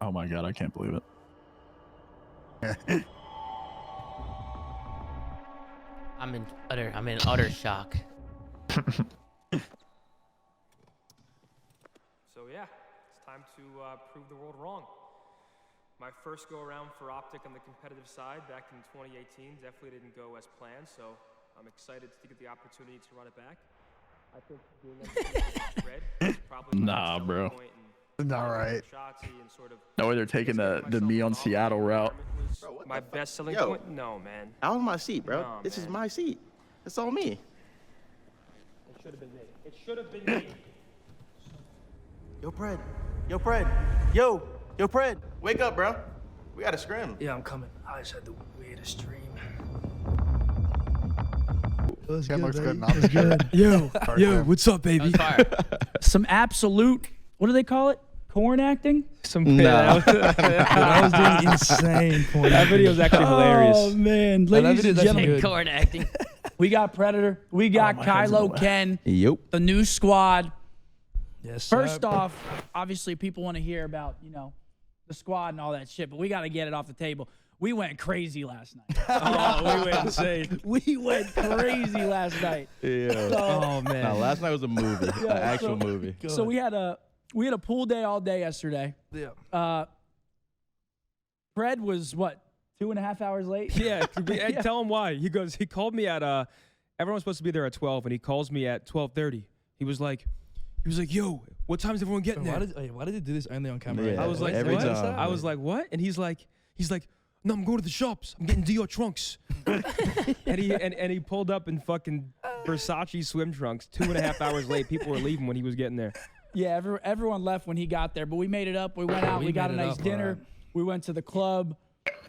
Oh my god, I can't believe it. I'm in utter shock. So yeah, it's time to prove the world wrong. My first go around for Optic on the competitive side back in 2018 definitely didn't go as planned, so I'm excited to get the opportunity to run it back. I think being red is probably Nah, bro. Not right. No way they're taking the me on Seattle route. Bro, my best selling point? No, man. That was my seat, bro. No, this is man. my seat. It's all me. It should have been me. It should have been me. Yo, Pred. Yo, Pred. Yo, Pred. Wake up, bro. We got to scrim. Yeah, I'm coming. I just had to wait a stream. Ken looks good. Yo, what's up, baby? Some absolute, what do they call it? Corn acting? I was doing insane porn. That video is actually hilarious. Oh, man. Ladies and gentlemen, Corn acting. we got Predator. We got Kylo Ken, Yep. the new squad. Yes, First off, obviously people want to hear about, the squad and all that shit, but we got to get it off the table. We went crazy last night. We went insane. We went crazy last night. Yeah. Oh man. Nah, last night was a movie, an actual movie. So we had a pool day all day yesterday. Yeah. Fred was what, 2.5 hours late? Yeah. And tell him why. He called me at everyone's supposed to be there at 12, and he calls me at 12:30. He was like, yo, what time is everyone getting there? Why did they do this only on camera? Yeah, I was like, every what? time. I was like, what? And he's like, no, I'm going to the shops. I'm getting Dior trunks. and he pulled up in fucking Versace swim trunks 2.5 hours late. People were leaving when he was getting there. Yeah, everyone left when he got there, but we made it up. We went out. We got a nice dinner. Right. We went to the club.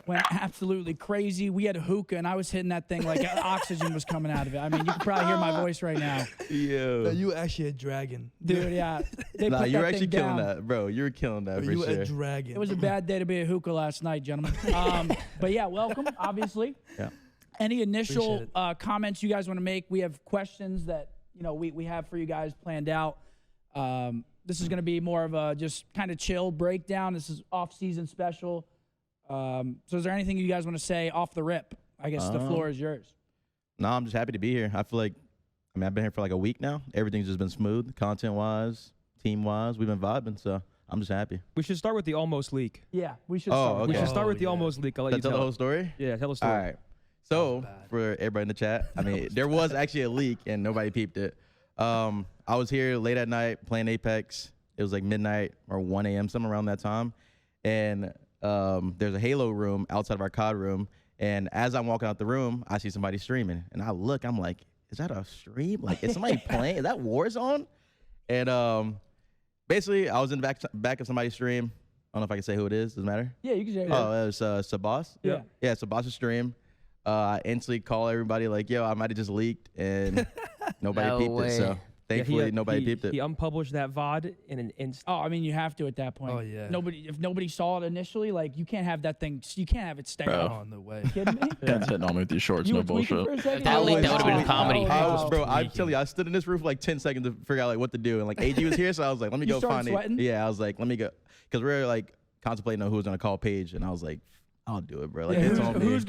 Went absolutely crazy. We had a hookah, and I was hitting that thing like oxygen was coming out of it. I mean, you can probably hear my voice right now. Yeah. You were actually a dragon. Dude, yeah. They Nah, put you were that actually thing killing down. that, bro. You were killing that for You were sure. a dragon. It was a bad day to be a hookah last night, gentlemen. But yeah, welcome, obviously. Yeah. Any initial Appreciate comments you guys want to make? We have questions that we have for you guys planned out. This is going to be more of a just kind of chill breakdown. This is off-season special. So is there anything you guys want to say off the rip? I guess the floor is yours. No, I'm just happy to be here. I feel like, I've been here for like a week now. Everything's just been smooth, content-wise, team-wise. We've been vibing, so I'm just happy. We should start with the almost leak. Yeah, we should Oh, start. okay. We should start with the yeah. almost leak. I'll let you Tell tell the whole it. story? Yeah, tell the story. All right. So, for everybody in the chat, there was actually a leak, and nobody peeped it. I was here late at night playing Apex. It was like midnight or 1 a.m., somewhere around that time. And there's a Halo room outside of our COD room. And as I'm walking out the room, I see somebody streaming. And I look, I'm like, is that a stream? Like, is somebody playing? Is that Warzone? And basically, I was in the back of somebody's stream. I don't know if I can say who it is. Doesn't matter. Yeah, you can say it. Oh, it was Sabas. Yeah. Yeah, Sabas' stream. I instantly call everybody like, yo, I might have just leaked. And nobody No peeped way. it. So thankfully, nobody he, peeped it. He unpublished that VOD in an instant. Oh, I mean, you have to at that point. Oh, yeah. If nobody saw it initially, like you can't have that thing. You can't have it stay. Bro. Oh, no way. You kidding me? Ken's hitting on me with these shorts, You no were tweaking bullshit. for a second? That leak, that would've been comedy. I'm telling you, I stood in this room for like 10 seconds to figure out like what to do. And like AG was here, so I was like, let me You go started find sweating? it. Yeah, I was like, let me go. Because we were like contemplating on who was going to call Paige. And I was like, I'll do it, bro. Like, Yeah, it's on me. who's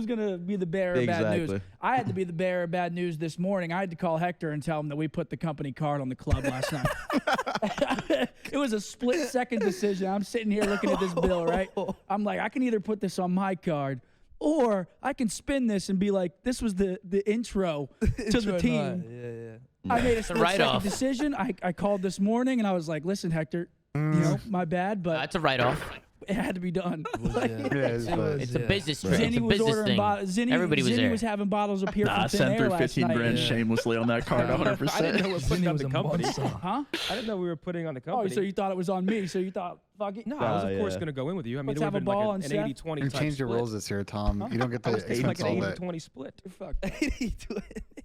gonna be the bearer of bad news? Exactly. I had to be the bearer of bad news this morning. I had to call Hector and tell him that we put the company card on the club last night. It was a split-second decision. I'm sitting here looking at this bill, right? I'm like, I can either put this on my card, or I can spin this and be like, this was the intro to the team. Yeah. I made a split-second write-off. decision. I called this morning and I was like, listen, Hector, my bad, but That's a write-off. it had to be done. It's a business trip. It's Zinni a was business ordering thing. bottles. Everybody was Zinni there. was having bottles appear Nah, I from thin sent air through last 15 night. grand shamelessly on that card, 100%. I didn't know we were putting Zinni on was the a company. monster. Huh? I didn't know we were putting on the Oh, company. so you thought it was on me? So you thought, fuck it? No, I was of course yeah. going to go in with you. I mean, Let's it have would a have ball been on like an Seth. 80-20 You type changed your split. rules this year, Tom. You don't get the It's like expense an all that. 80-20 split. Fuck.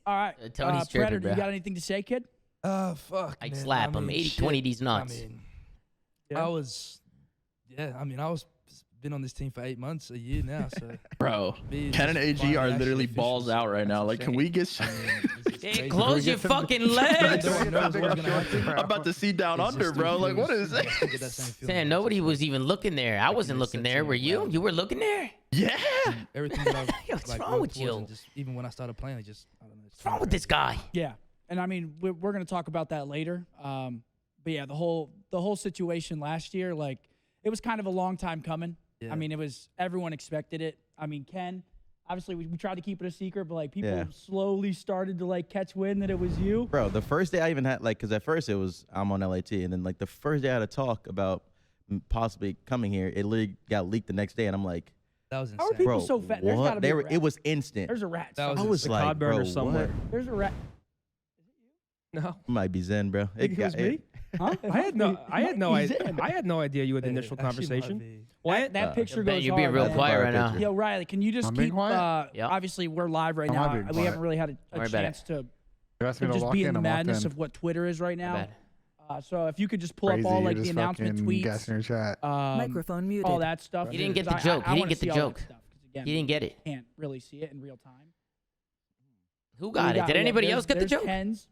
All right. Tony's tripping, Predator, bro. you got anything to say, kid? Fuck. I'd man. slap him. 80-20 these nuts. I mean, Yeah. I was been on this team for 8 months, a year now. So, Bro, me Ken and just AG finally are actually literally official, balls so out right that's now. Like, can we get? I mean, it's Hey, crazy. close your fucking legs. No one knows what's gonna happen. I'm about to see down It's under, just bro. Like, what is feels- this? I still get that same feeling. Sam, nobody was even looking there. I wasn't just looking said there. to Were me, you? wow. You were looking there? Yeah. Everything that I've What's like, wrong worked with towards you? and just even when I started playing, I just I don't know. What's wrong with this guy? Yeah, and I mean we're gonna talk about that later. But yeah, the whole situation last year, like it was kind of a long time coming. Yeah. I mean, it was everyone expected it. I mean, Ken, obviously we tried to keep it a secret, but like people Yeah. slowly started to like catch wind that it was you. Bro, the first day I even had like, cause at first it was I'm on LAT, and then like the first day I had a talk about possibly coming here, it literally got leaked the next day, and I'm like, That was How are insane. people bro, so fat? There's what? gotta be They a were, rat. it was instant. There's a rat. That was I somewhere. was The like, cod burner bro, somewhere. what? There's a rat. No. It might be Zen, bro. Think it was me? Huh? I had no He's idea. in. I had no idea you had the It initial actually might conversation. be. What? That picture Ben, goes you're being hard, real man. quiet right now. Picture. Yo, Riley, can you just I'm being keep? quiet? Yep. Obviously, we're live right Am I now. being We quiet? haven't really had Don't a worry about chance to You asked me to just walk be in in. the I walked madness in. of what Twitter is right now. bad. So if you could just pull Crazy. up all You're like the just announcement fucking tweets, gassing your chat. Microphone muted. all that stuff. He didn't get the because I joke. He didn't wanna get the see all that joke. stuff, 'cause again, He didn't get it. Can't really see it in real time. Who We got it? Did yeah, anybody there's- else get the there's joke? Ken's.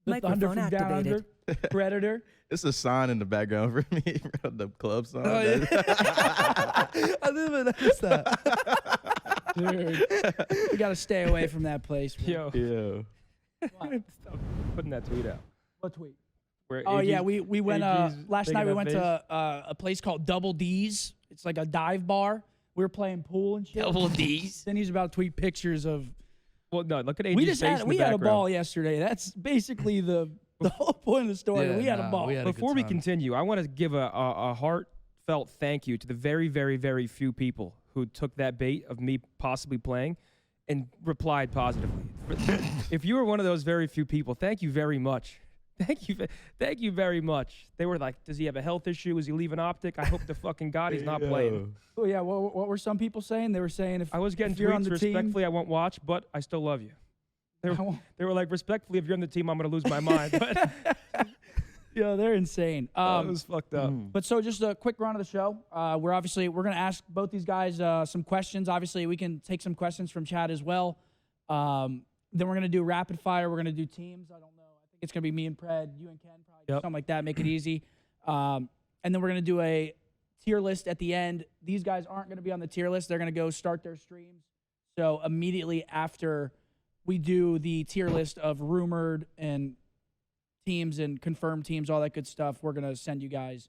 The Thunder Microphone from Down Under, activated. Predator. It's a sign in the background for me, bro. The club sign. Oh, yeah. I never noticed that. Dude, we got to stay away from that place. man. Yo, Yeah. stop putting that tweet out. What tweet? Where Oh yeah, AG's we went AG's last making night. We that went face. to a place called Double D's. It's like a dive bar. We were playing pool and shit. Double D's. Then he's about to tweet pictures of. Well, no, look at AG's We just face had in we the had a background. ball yesterday. That's basically the whole point of the story. Yeah, we had a nah, ball. we had a good Before we time. continue, I want to give a heartfelt thank you to the very, very, very few people who took that bait of me possibly playing and replied positively. If you were one of those very few people, thank you very much. Thank you very much. They were like, does he have a health issue? Is he leaving Optic? I hope to fucking God he's not playing. Oh yeah. What were some people saying? They were saying if I was getting if you're on tweets the team, respectfully, I won't watch, but I still love you. I won't- They were like, respectfully, if you're on the team, I'm going to lose my mind. But yeah, they're insane. it was fucked up. But so just a quick run of the show. We're gonna ask both these guys some questions. Obviously, we can take some questions from chat as well. Then we're gonna do rapid fire. We're gonna do teams. I don't know. I think it's gonna be me and Pred, you and Ken, probably Yep. something like that. Make it easy. And then we're gonna do a tier list at the end. These guys aren't gonna be on the tier list. They're gonna go start their streams. So immediately after we do the tier list of rumored and teams and confirmed teams, all that good stuff, we're gonna send you guys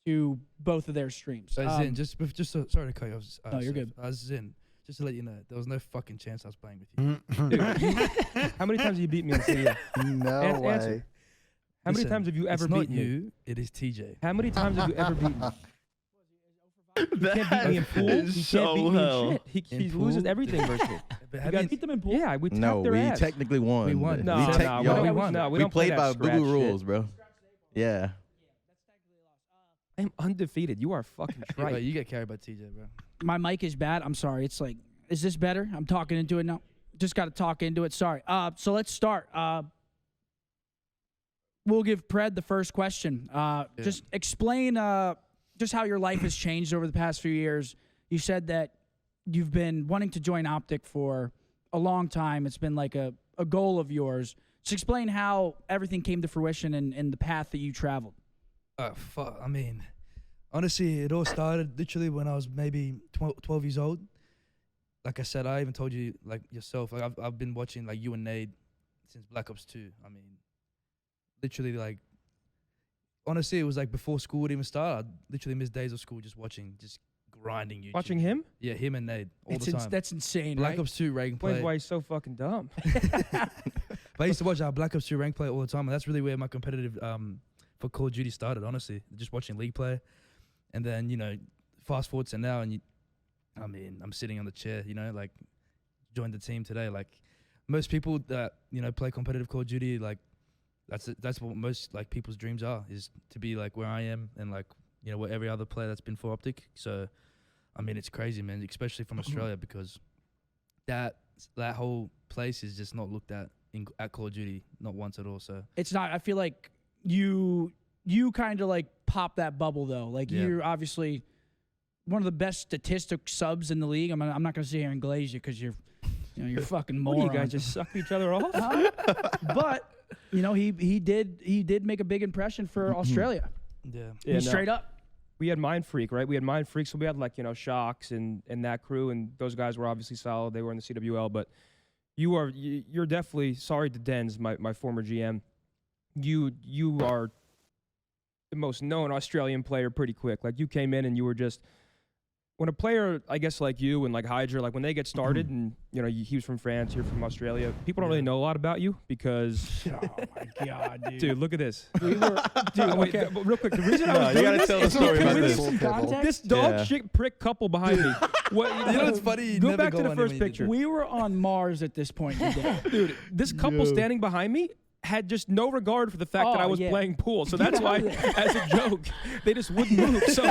to both of their streams. So Zin, just so, sorry to cut you off. No, you're good. Zin, just to let you know, there was no fucking chance I was playing with you. How many times have you beat me on CDL? No Answer. way. How many Listen, times have you ever it's not beaten me? you, it is TJ. How many times have you ever beaten me? He can't beat me in pool. is He so can't beat me in hell. shit. In He loses pool? everything versus me. But You got beat them in pool. Yeah, we tapped No, their we ass. technically won. We won. No, we no, tech- no, yo, we don't. No, we don't play played that by scratch boo-boo shit. rules, bro. Yeah. I'm undefeated. You are fucking Right. trite. You get carried by TJ, bro. My mic is bad. I'm sorry. It's like, is this better? I'm talking into it now. Just got to talk into it. Sorry. So let's start. We'll give Pred the first question. Just explain just how your life has changed over the past few years. You said that you've been wanting to join Optic for a long time. It's been like a goal of yours. Just explain how everything came to fruition and the path that you traveled. Fuck. I mean, honestly, it all started literally when I was maybe 12 years old. Like I said, I even told you, like yourself, like I've been watching like you and Nate since Black Ops 2. I mean, literally, like, honestly, it was like before school would even start. I'd literally miss days of school just watching, just grinding YouTube. Watching him? Yeah, him and Nate all the time. That's insane, Black right? Ops 2 rank Explains play. why he's so fucking dumb. But I used to watch Black Ops 2 rank play all the time, and that's really where my competitive for Call of Duty started, honestly. Just watching League play. And then, you know, fast forward to now, and I mean, I'm sitting on the chair, you know, like, joined the team today. Like, most people that, you know, play competitive Call of Duty, like, that's what most, like, people's dreams are, is to be, like, where I am and, like, you know, where every other player that's been for Optic. So, I mean, it's crazy, man, especially from Australia, because that whole place is just not looked at at Call of Duty, not once at all. So It's not. I feel like you you kind of like pop that bubble though. Like Yeah. you're obviously one of the best statistic subs in the league. I'm not gonna sit here and glaze you because you're fucking What do moron. you guys just suck each other off? But he did make a big impression for Australia. Yeah. Yeah, no. Straight up. We had Mind Freak, right? We had Mind Freak, so we had like Shocks and that crew, and those guys were obviously solid. They were in the CWL, but you're definitely, sorry to Dens, my former GM. You are the most known Australian player pretty quick. Like you came in and you were just, when a player, I guess like you and like Hydra, like when they get started and he was from France, you're from Australia, people don't really know a lot about you because Oh my god, dude. dude, look at this. We were, dude. Wait, Okay. real quick, the reason I No, was you doing gotta this tell the is story because about this- this. Some context? This dog Yeah. shit prick couple behind me. What, You know what's funny? You Go never back to the on first him when you did picture. We were on Mars at this point in the day. Dude, this couple standing behind me had just no regard for the fact that I Oh, was yeah. playing pool. So that's why, as a joke, they just wouldn't move. So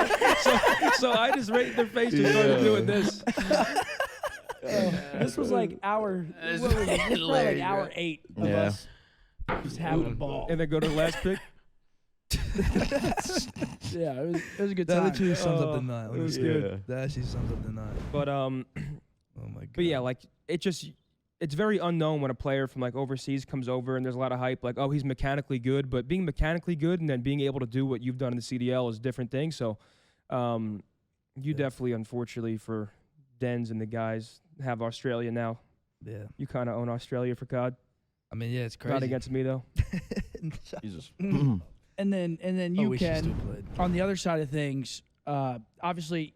I just right in their face and started doing this. This was like hour. That's What was it? This was probably like hilarious, hour bro. 8 of Yeah. us just having a ball. And then go to the last pick. Yeah, it was a good That time. actually sums up Oh, the night. it was honestly. good. That actually sums up the night. But Oh my god. But yeah, like it's very unknown when a player from like overseas comes over and there's a lot of hype, like, oh, he's mechanically good, but being mechanically good and then being able to do what you've done in the CDL is a different thing. So you definitely, unfortunately for Dens and the guys, have Australia now. Yeah. You kind of own Australia for COD. I mean, yeah, it's crazy. Not against me though. Jesus. And then I you wish he still can played. on the other side of things. Obviously,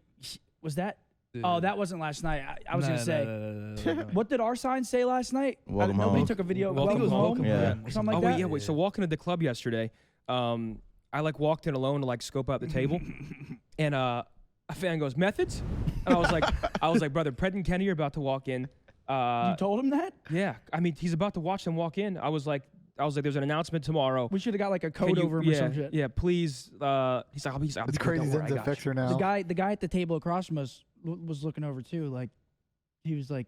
was that? Oh, that wasn't last night. I was gonna say. No. What did our sign say last night? Welcome Nobody home. took a video. Welcome Welcome home. home. Welcome Yeah. home or Something like Oh that. wait, yeah, wait. So walking to the club yesterday, I like walked in alone to like scope out the table, and a fan goes, "Methods," and I was like, brother, Pred and Kenny are about to walk in. You told him that? Yeah, I mean, he's about to watch them walk in. I was like, there's an announcement tomorrow. We should have got like a Can code you- over him yeah, or some shit. Yeah, please. He's like, It's don't crazy. worry, I Zen's a got you. fixer now. The guy at the table across from us was looking over too. Like, he was like,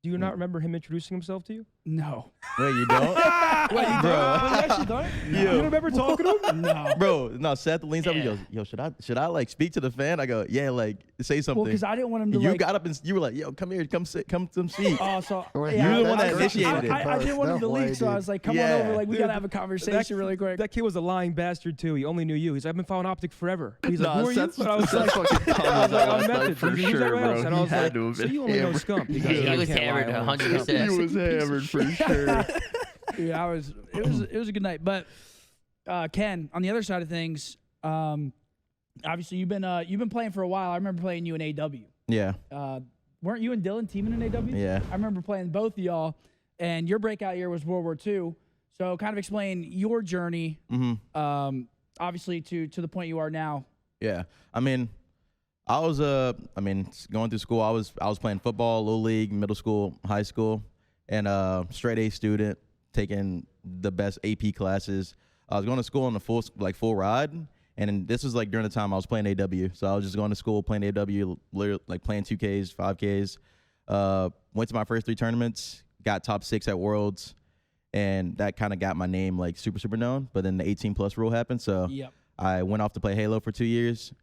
Do you not remember him introducing himself to you? "No." Wait, you don't? Wait, you Bro. Wait, you actually done it? You don't remember talking to him? No. Bro, no, Seth leans up and goes, yo, should I like speak to the fan? I go, yeah, like say something. Well, because I didn't want him to you like. got up and you were like, yo, come here, come sit, come speak. Oh, so Wait, yeah, You're the one I- that I- initiated it. I didn't want him to No leak, way, so I dude. was like, "Come Yeah. on over, like we Dude, gotta have a conversation really quick." That kid was a lying bastard too. He only knew you. He's like, I've been following Optic forever. He's like, Nah, who are you? Seth's- And I was Seth's like, fucking calm I was like, last I'm night Method. for Who's sure, everyone else? bro. And I He was had like, to have so been you only know hammered. Scump. He goes, He "I was can't lie, hammered I only know 100%. Scump." He was hammered for sure. Yeah, it was a good night. But Ken, on the other side of things, obviously you've been playing for a while. I remember playing you in AW. Yeah, Weren't you and Dylan teaming in AW? yeah. I remember playing both of y'all, and your breakout year was World War II. So kind of explain your journey, obviously to the point you are now. Yeah, I mean, I was going through school. I was playing football, little league, middle school, high school, and straight A student, taking the best AP classes. I was going to school on the full ride, and this was like during the time I was playing AW. So I was just going to school playing AW, literally like playing 2Ks, 5Ks. Went to my first 3 tournaments, got top 6 at Worlds, and that kind of got my name like super known. But then the 18+ rule happened, so. Yep. I went off to play Halo for 2 years.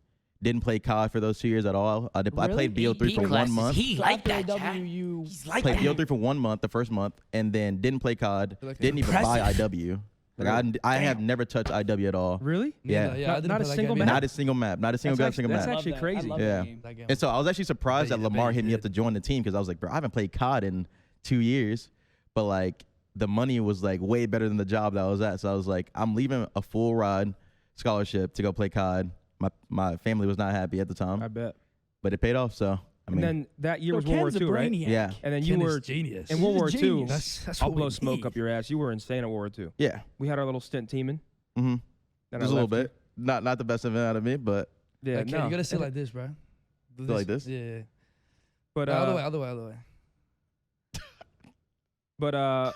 Didn't play COD for those 2 years at all. I played BO3 for 1 month. He So like after that, AW, Jack. you He's like Played that. BO3 for 1 month, the first month, and then didn't play COD. Like Didn't even buy impressive. IW. Like I have never touched IW at all. Really? Yeah. Yeah, I Not- didn't not a play that single game map? either. Not a single map. Not a single That's single actually- map. actually Love that. crazy. I love Yeah. that game. That game. And so I was actually surprised that I bet Lamar you hit me up did. to join the team because I was like, bro, I haven't played COD in 2 years, but like the money was like way better than the job that I was at. So I was like, I'm leaving a full ride scholarship to go play COD. My family was not happy at the time, I bet. but it paid off. So I And mean, then that year So was World War Ken's a II, right? brainiac. yeah, And then Ken you is were genius. in World He's War a II. genius. That's I'll what blow we smoke need. up your ass. You were insane at World War II. yeah. We had our little stint teaming. Mm-hmm. Then Just I a little left you. bit. Not the best event out of me, but Yeah, Like, Ken, no. you gotta sit like this, bro. Do Sit like this? Yeah. But Other way. but oh,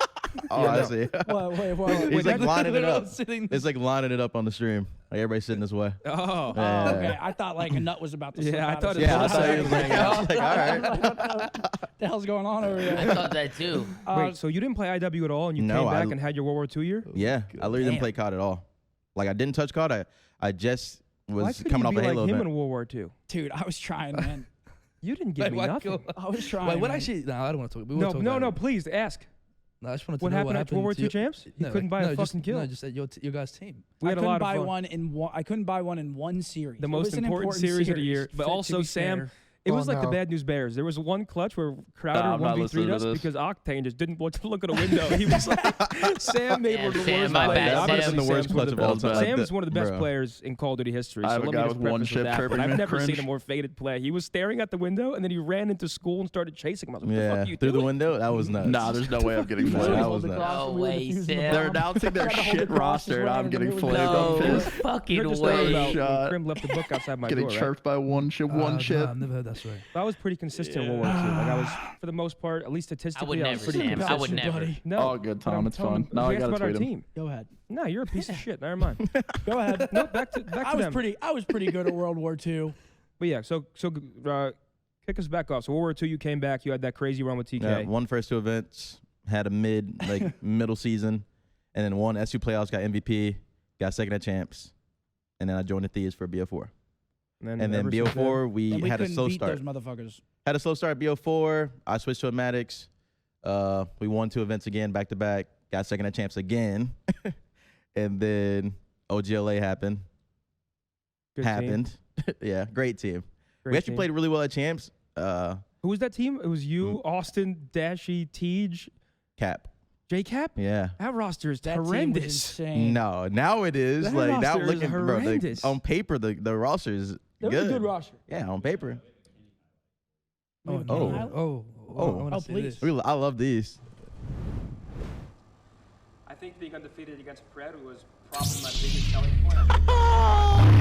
Yeah, I no. see. Wait, He's like Literally lining it up. sitting It's like lining it up on the stream. Like everybody's sitting this way. oh, Yeah. okay. I thought like a nut was about to slip Yeah, I out thought of it Yeah, I was. saw you was like, I was like, all right. What the hell's going on over I here? thought that too. wait. So you didn't play IW at all, and you No, came I- back and had your World War II year? Yeah, I literally didn't Damn. play COD at all. Like I didn't touch COD. I just Why was couldn't coming you off be a Halo like him event. in World War II? Dude, I was trying, man. You didn't give me why nothing. go- I was trying. Wait, what man. actually? No, I don't want to talk. We No, won't talk no, about no. it. Please ask. No, I just wanted to What know happened what at happened World War to II your- champs? You No, couldn't buy a just, fucking kill. No, just at your guys' team. We had a couldn't lot of buy fun. one in one. I couldn't buy one in one series. The It most was an important series of the year. But to also, be Sam, fair. it was Oh, like the no. Bad News Bears. There was one clutch where Crowder I'm not 1v3'd listening to us this. because Octane just didn't want to look at a window. He was like, Sam made one of the Sam, worst my plays. bad, Obviously, Sam. the worst Sam's one clutch of of all the- time. Sam's one of the best Bro. players in Call of Duty history. I So have a let me guy just with one preface chip with that. But chirping I've me, never seen cringe. a more faded play. He was staring at the window and then he ran into school and started chasing him. I was like, what the Yeah, fuck are you through the doing? window. That was nuts. Nah, there's no way I'm getting No, flamed. that was nuts. No way, Sam. They're announcing their Tried to hold shit the crosses roster, and around I'm and getting it was flamed. No I'm pissed. fucking You're just talking way. about when Shot. Krim left the book outside my Getting door, right? chirped by one chip. One No, chip. I've never heard that story. But I was pretty consistent in World War II. Like I was, for the most part, at least I would statistically, I was never, pretty Sam. I would consistent. never. buddy. No, Oh, good, but Tom. I'm It's telling fun. him- Now we I asked gotta about our tweet him. team. Go ahead. No, you're a piece of shit. Never mind. Go ahead. No, back to I was them. pretty good at World War II. But yeah, so kick us back off. So World War II, you came back. You had that crazy run with TK. Yeah, won first 2 events, had a middle season, and then won SU playoffs, got MVP, got second at champs, and then I joined the Thieves for BO4. And then ever since BO4, we And we had a couldn't slow beat start. those motherfuckers. Had a slow start at BO4. I switched to a Maddox. We won 2 events again, back to back. Got second at champs again, and then OGLA happened. Good team. happened. Yeah, great team. Great We actually team. played really well at champs. Who was that team? It was you, Austin, Dashy, Tej, Cap. J-Cap? Yeah. That roster is That team was horrendous. insane. No, now it is. That Like now roster is looking, bro. horrendous. On paper, the roster is That was good. a good roster. Yeah, on paper. We have Oh, King no. Island? Oh, Oh. I wanna Oh, see please. this. I love these. I think being undefeated against Pred was probably my biggest selling point.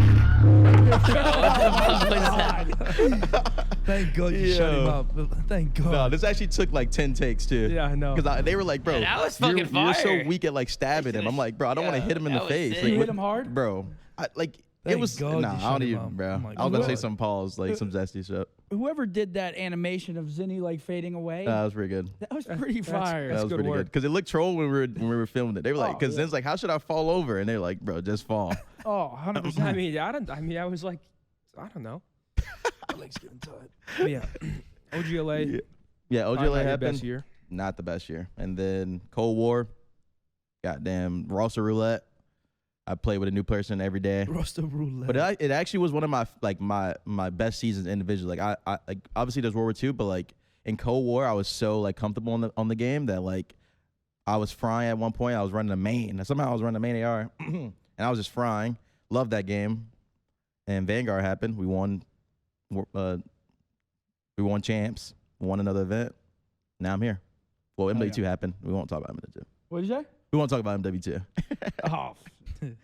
Thank God you shut him Yo. up. Thank God. No, this actually took like 10 takes too. Yeah, I know. Because they were like, bro, Yeah, that was you're fucking so fire. weak at like stabbing him. I'm like, bro, I don't want to hit him in the that was face. sick. Like, You what- hit him hard? bro. It Thank was God nah. you I shut don't him even, up. bro. Oh my I was about to say God. some pause, like some zesty shit. Whoever did that animation of Zinni like fading away, That was pretty good. that was pretty fire. That was good pretty work. good. Because it looked troll when we were filming it. They were like, Oh, because yeah. Zen's like, how should I fall over? And they're like, bro, just fall. Oh, 100%. I was like, I don't know. My legs getting tired. But yeah, OGLA. Yeah, probably OGLA not your happened. best year. Not the best year. And then Cold War, goddamn roster roulette. I played with a new person every day. Roster roulette. But it actually was one of my best seasons individually. Like I like obviously there's World War II, but like in Cold War I was so like comfortable on the game that like I was frying at one point. I was running a main. Somehow I was running a main AR and I was just frying. Loved that game. And Vanguard happened. We won champs. Won another event. Now I'm here. Well, MW2 happened. We won't talk about MW2. What'd you say? We won't talk about MW2. Oh,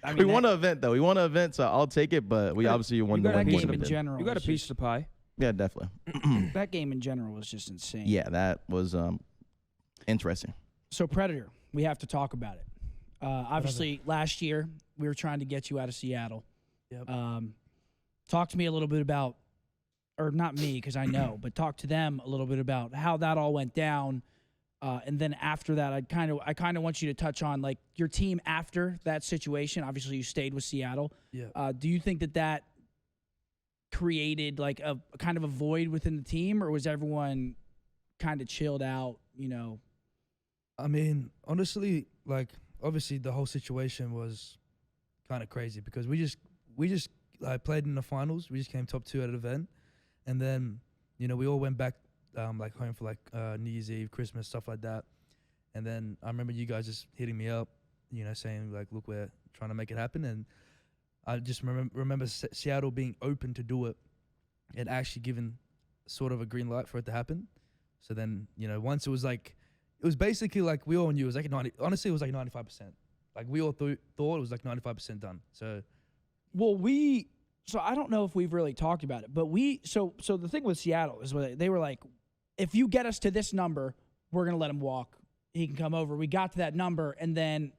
I We won an event though. We won an event, so I'll take it. But we obviously won the got a one piece game of in event. general. You got a was piece just- of the pie. Yeah, definitely. That game in general was just insane. Yeah, that was interesting. So Predator, we have to talk about it. Obviously, last year we were trying to get you out of Seattle. Yep. Talk to me a little bit about, or not me because I know, but talk to them a little bit about how that all went down. And then after that, I kind of want you to touch on like your team after that situation. Obviously, you stayed with Seattle. Yeah. Do you think that created like a kind of a void within the team, or was everyone kind of chilled out? You know. I mean, honestly, like obviously the whole situation was kind of crazy because we just played in the finals. We just came top 2 at an event, and then we all went back like home for like New Year's Eve, Christmas, stuff like that. And then I remember you guys just hitting me up, saying like, look, we're trying to make it happen. And I just remember Seattle being open to do it and actually given sort of a green light for it to happen. So then once it was basically like we all knew it was like 90. Honestly, it was like 95%. Like we all thought it was like 95% done. So, Well, so I don't know if we've really talked about it, but so the thing with Seattle is they were like, if you get us to this number, we're going to let him walk. He can come over. We got to that number, and then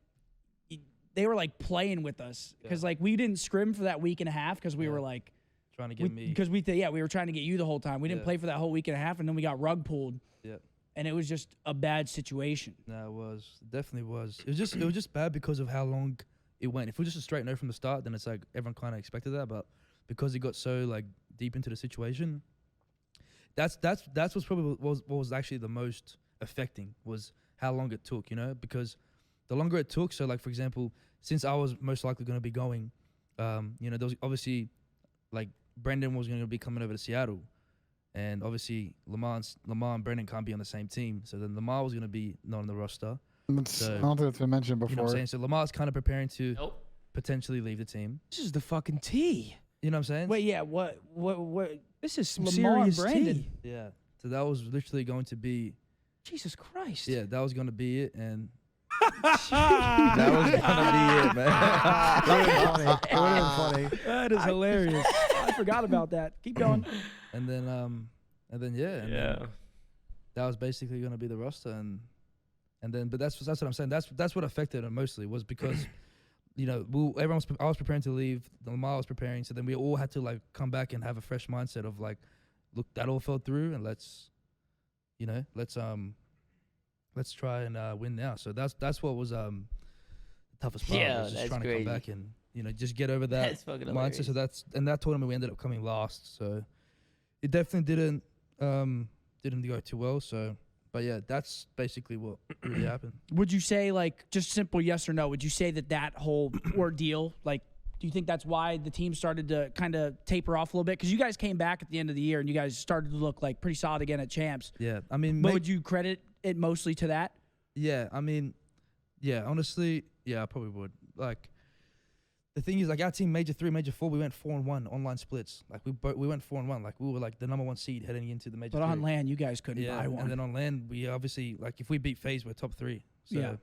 they were like playing with us because like we didn't scrim for that week and a half because we were like trying to get me. because we were trying to get you the whole time. We didn't Yeah. play for that whole week and a half, and then we got rug pulled, Yeah. and it was just a bad situation. No, it definitely was. It was just bad because of how long it went. If it was just a straight no from the start, then it's like everyone kind of expected that. But because it got so like deep into the situation, that's what's probably what was actually the most affecting was how long it took. You know, because the longer it took, so like for example, since I was most likely going to be going, you know, there was obviously like Brendan was going to be coming over to Seattle. And obviously, Lamar and Brendan can't be on the same team. So then Lamar was going to be not on the roster. So, I don't think it's been mentioned before. You know what I'm saying? So Lamar's kind of preparing to Nope. potentially leave the team. This is the fucking tea. You know what I'm saying? Wait, yeah, what? This is some Lamar and serious Brandon. tea. Yeah. So that was literally going to be, Jesus Christ. yeah, that was going to be it. And That was gonna be it, man. That would have been funny. That would have been funny. That is hilarious. I forgot about that. Keep going. and then yeah. And then that was basically going to be the roster. And then, but that's what I'm saying. That's what affected it mostly was because, you know, I was preparing to leave. Lamar was preparing. So then we all had to like come back and have a fresh mindset of like, look, that all fell through, and let's try and win now. So that's what was the toughest part. Yeah, was just that's trying to crazy. come back and just get over that That's fucking mindset. So hilarious. that tournament we ended up coming last. So it definitely didn't go too well. So, but yeah, that's basically what really happened. Would you say, like, just simple yes or no, would you say that whole ordeal, like, do you think that's why the team started to kind of taper off a little bit? Because you guys came back at the end of the year and you guys started to look like pretty solid again at champs. Yeah, I mean, But would you credit it mostly to that? yeah, I mean, yeah, honestly, yeah, I probably would. Like, the thing is, like, our team, Major 3, Major 4, we went 4-1 online splits. Like, we went 4-1. Like, we were, like, the number 1 seed heading into the Major 3. But on land, you guys couldn't yeah, buy one. and then on land, we obviously, like, if we beat FaZe, we're top 3. So, Yeah.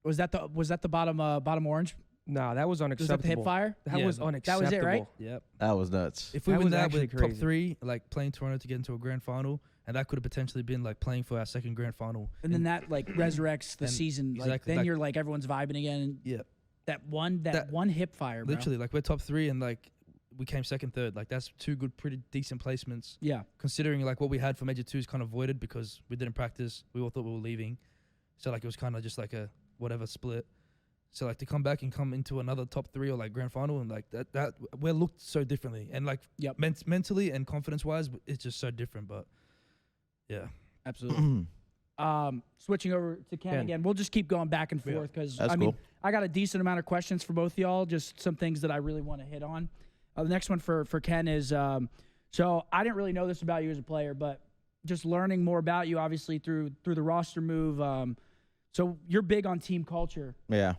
Was that the bottom orange? No, that was Was that unacceptable. the hip fire? That Yeah, was that was unacceptable. it, right? yep. That was nuts. If we That win was that, actually we're top crazy. 3, like, playing Toronto to get into a grand final, and that could have potentially been, like, playing for our second grand final. And then that, like, resurrects the and season. Like, exactly, then like- you're, like, everyone's vibing again. And Yeah. that one That- hip fire, bro. Literally, like, we're top 3, and, like, we came second, third. Like, that's 2 good, pretty decent placements. Yeah. Considering, like, what we had for Major 2 is kind of voided because we didn't practice. We all thought we were leaving. So, like, it was kind of just like a whatever split. So, like, to come back and come into another top 3 or, like, grand final and, like, that we looked so differently. And, like, Yep. mentally and confidence-wise, it's just so different. But, yeah. Absolutely. Switching over to Ken Ken. again. We'll just keep going back and Yeah. forth because That's I mean cool. I got a decent amount of questions for both of y'all. Just some things that I really want to hit on. The next one for Ken is so I didn't really know this about you as a player, but just learning more about you obviously through the roster move. So you're big on team culture. Yeah.